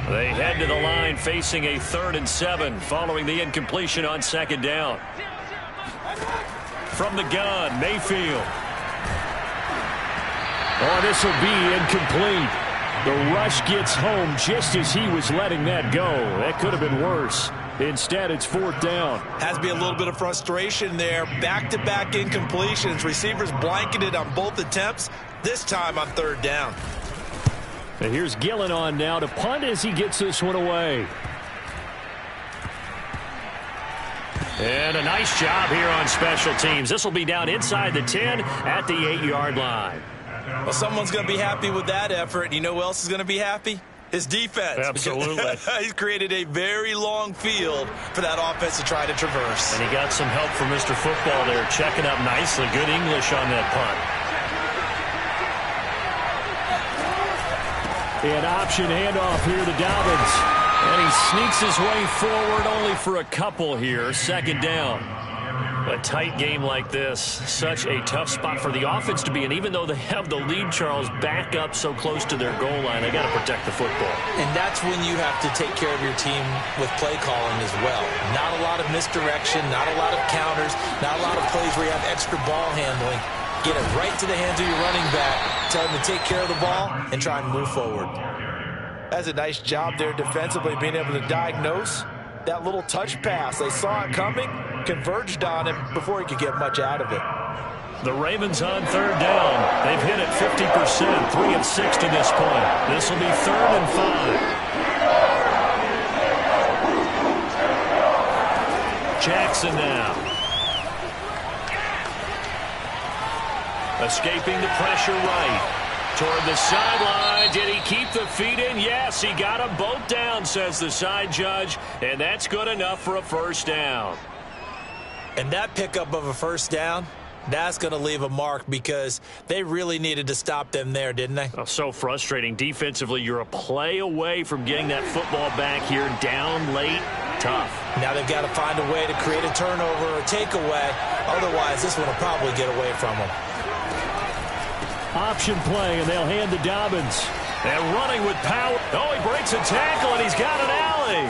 They head to the line facing a 3rd and 7 following the incompletion on 2nd down. From the gun, Mayfield.
Oh, this will be incomplete. The rush gets home just as he was letting that go. That could have been worse. Instead, it's 4th down.
Has to be a little bit of frustration there. Back-to-back incompletions. Receivers blanketed on both attempts, this time on 3rd down.
And here's Gillen on now to punt as he gets this one away.
And a nice job here on special teams. This will be down inside the 10 at the 8-yard line.
Well, someone's going to be happy with that effort. You know who else is going to be happy? His defense.
Absolutely.
He's created a very long field for that offense to try to traverse.
And he got some help from Mr. Football there, checking up nicely. Good English on that punt. An option handoff here to Dobbins. And he sneaks his way forward only for a couple here. Second down. A tight game like this, such a tough spot for the offense to be in. Even though they have the lead, Charles, back up so close to their goal line, they got to protect the football.
And that's when you have to take care of your team with play calling as well. Not a lot of misdirection, not a lot of counters, not a lot of plays where you have extra ball handling. Get it right to the hands of your running back, tell him to take care of the ball, and try and move forward.
That's a nice job there defensively, being able to diagnose that little touch pass. They saw it coming, converged on him before he could get much out of it.
The Ravens on third down. They've hit it 50%, 3 of 6 to this point. This will be 3rd and 5. Jackson now. Escaping the pressure right. Toward the sideline. Did he keep the feet in? Yes, he got them both down, says the side judge. And that's good enough for a first down.
And that pickup of a first down, that's going to leave a mark because they really needed to stop them there, didn't they?
Oh, so frustrating. Defensively, you're a play away from getting that football back here. Down late. Tough.
Now they've got to find a way to create a turnover or takeaway. Otherwise, this one will probably get away from them.
Option play, and they'll hand to Dobbins. And running with power. Oh, he breaks a tackle, and he's got an alley.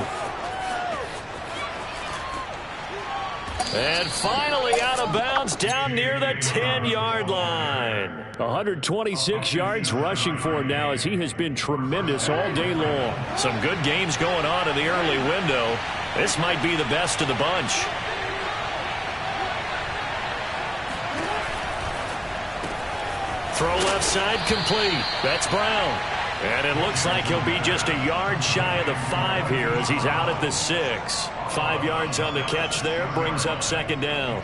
And finally out of bounds down near the 10-yard line. 126 yards rushing for him now as he has been tremendous all day long. Some good games going on in the early window. This might be the best of the bunch. Throw left side complete. That's Brown. And it looks like he'll be just a yard shy of the 5 here as he's out at the 6. 5 yards on the catch there. Brings up second down.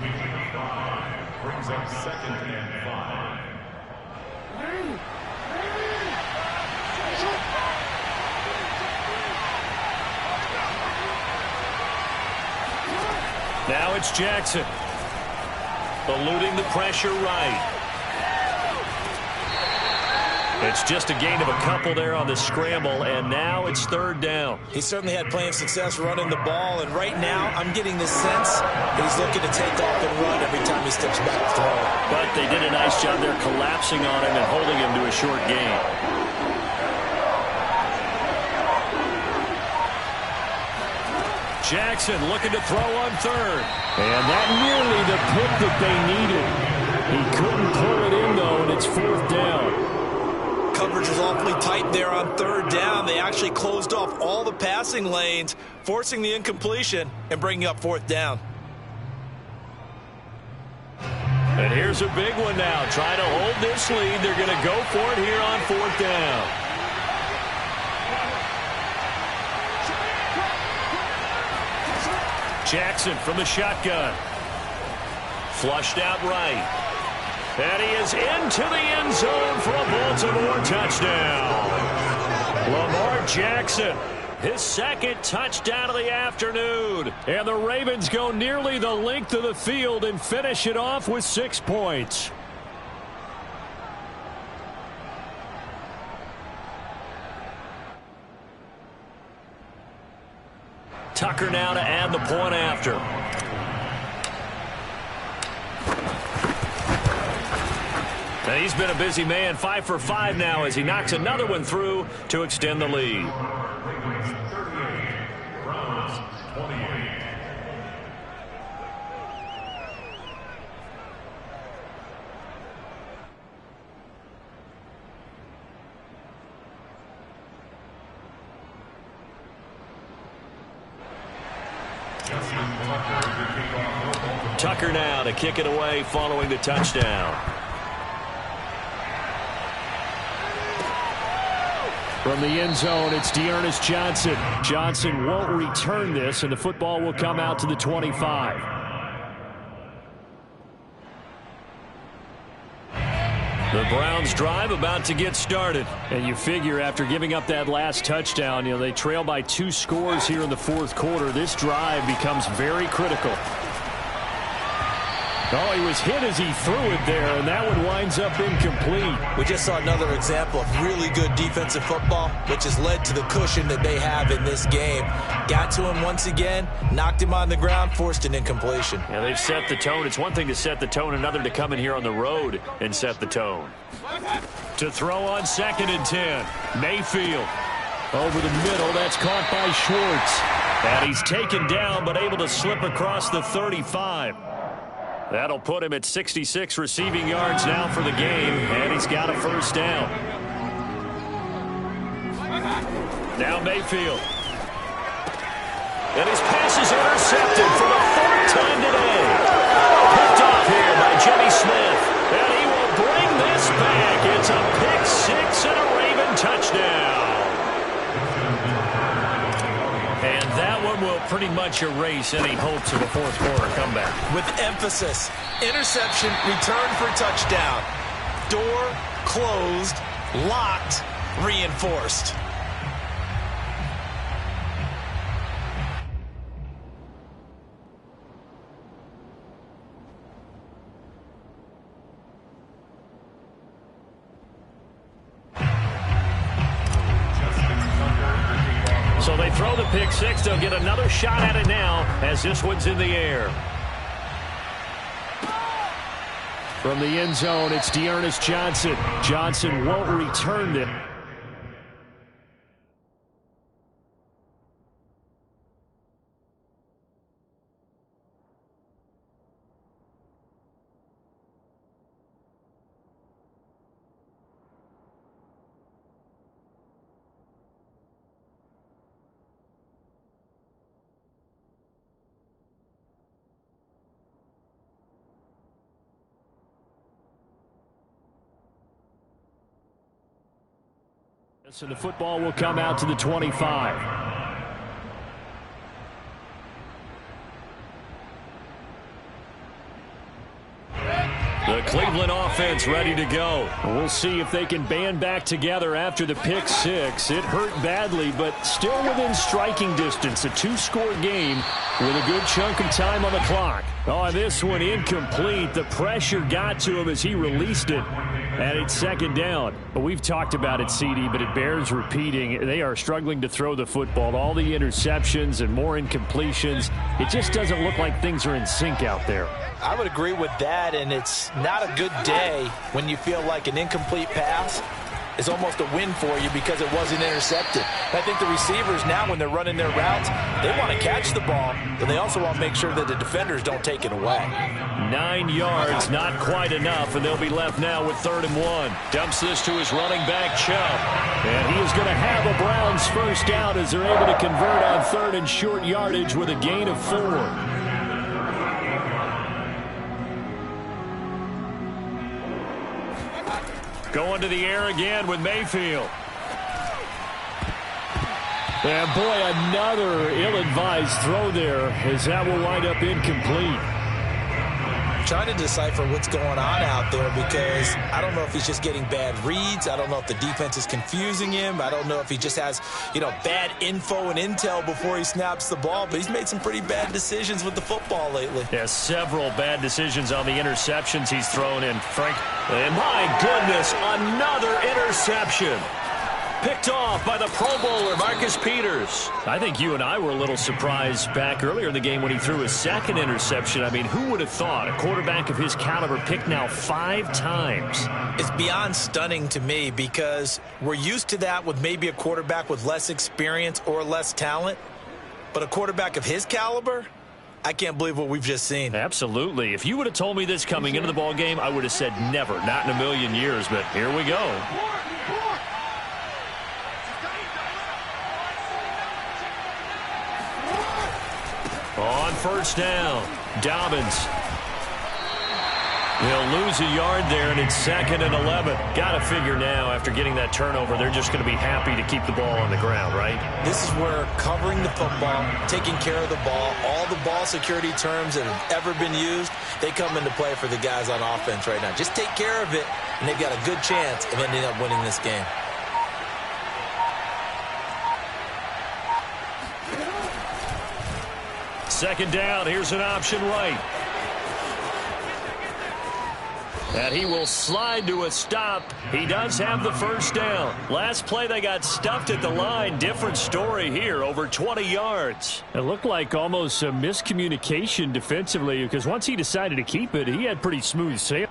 Brings up 2nd and 5.
Now it's Jackson. Eluding the pressure right. It's just a gain of a couple there on the scramble, and now it's 3rd down.
He certainly had plenty of success running the ball, and right now I'm getting the sense that he's looking to take off and run every time he steps back to throw.
But they did a nice job there collapsing on him and holding him to a short gain. Jackson looking to throw on 3rd. And that nearly the pick that they needed. He couldn't pull it in, though, and it's 4th down.
Coverage was awfully tight there on 3rd down. They actually closed off all the passing lanes, forcing the incompletion and bringing up 4th down.
And here's a big one now. Trying to hold this lead. They're going to go for it here on 4th down. Jackson from the shotgun. Flushed out right. And he is into the end zone for a Baltimore touchdown. Lamar Jackson, his 2nd touchdown of the afternoon. And the Ravens go nearly the length of the field and finish it off with 6 points. Tucker now to add the point after. And he's been a busy man, 5 for 5 now as he knocks another one through to extend the lead.
Ravens 38, Browns 28.
Tucker now to kick it away following the touchdown. From the end zone, it's Dearness Johnson. Johnson won't return this, and the football will come out to the 25. The Browns drive about to get started.
And you figure after giving up that last touchdown, they trail by 2 scores here in the fourth quarter. This drive becomes very critical. Oh, he was hit as he threw it there, and that one winds up incomplete.
We just saw another example of really good defensive football, which has led to the cushion that they have in this game. Got to him once again, knocked him on the ground, forced an incompletion.
Yeah, they've set the tone. It's one thing to set the tone, another to come in here on the road and set the tone. To throw on 2nd and 10, Mayfield. Over the middle, that's caught by Schwartz. And he's taken down, but able to slip across the 35. That'll put him at 66 receiving yards now for the game, and he's got a first down. Now Mayfield. And his pass is intercepted for the 4th time today. Picked off here by Jimmy Smith. And he will bring this back. It's a pick 6 and a Raven touchdown. And that one will pretty much erase any hopes of a fourth quarter comeback.
With emphasis, interception, return for touchdown. Door closed, locked, reinforced.
So they throw the pick 6. They'll get another shot at it now as this one's in the air.
From the end zone, it's Dearness Johnson. Johnson won't return it. So the football will come out to the 25.
The Cleveland offense ready to go.
We'll see if they can band back together after the pick 6. It hurt badly, but still within striking distance. A 2-score game with a good chunk of time on the clock. Oh, this one incomplete. The pressure got to him as he released it. And it's 2nd down. We've talked about it, CD, but it bears repeating. They are struggling to throw the football. All the interceptions and more incompletions. It just doesn't look like things are in sync out there.
I would agree with that, and it's not a good day when you feel like an incomplete pass is almost a win for you because it wasn't intercepted. I think the receivers now, when they're running their routes, they want to catch the ball, but they also want to make sure that the defenders don't take it away.
9 yards, not quite enough, and they'll be left now with 3rd and 1. Dumps this to his running back, Chubb.
And he is going to have a Browns first down as they're able to convert on 3rd and short yardage with a gain of 4.
Going to the air again with Mayfield.
And boy, another ill-advised throw there as that will wind up incomplete.
Trying to decipher what's going on out there because I don't know if he's just getting bad reads. I don't know if the defense is confusing him. I don't know if he just has, bad info and intel before he snaps the ball. But he's made some pretty bad decisions with the football lately.
Yeah, several bad decisions on the interceptions he's thrown in, Frank. And my goodness, another interception. Picked off by the Pro Bowler, Marcus Peters. I think you and I were a little surprised back earlier in the game when he threw his 2nd interception. I mean, who would have thought a quarterback of his caliber picked now 5 times?
It's beyond stunning to me because we're used to that with maybe a quarterback with less experience or less talent. But a quarterback of his caliber, I can't believe what we've just seen.
Absolutely. If you would have told me this coming into the ball game, I would have said never, not in a million years. But here we go. On first down, Dobbins. They'll lose a yard there, and it's 2nd and 11. Got to figure now, after getting that turnover, they're just going to be happy to keep the ball on the ground, right?
This is where covering the football, taking care of the ball, all the ball security terms that have ever been used, they come into play for the guys on offense right now. Just take care of it, and they've got a good chance of ending up winning this game.
Second down, here's an option right. And he will slide to a stop. He does have the first down. Last play, they got stuffed at the line. Different story here, over 20 yards.
It looked like almost a miscommunication defensively because once he decided to keep it, he had pretty smooth sailing.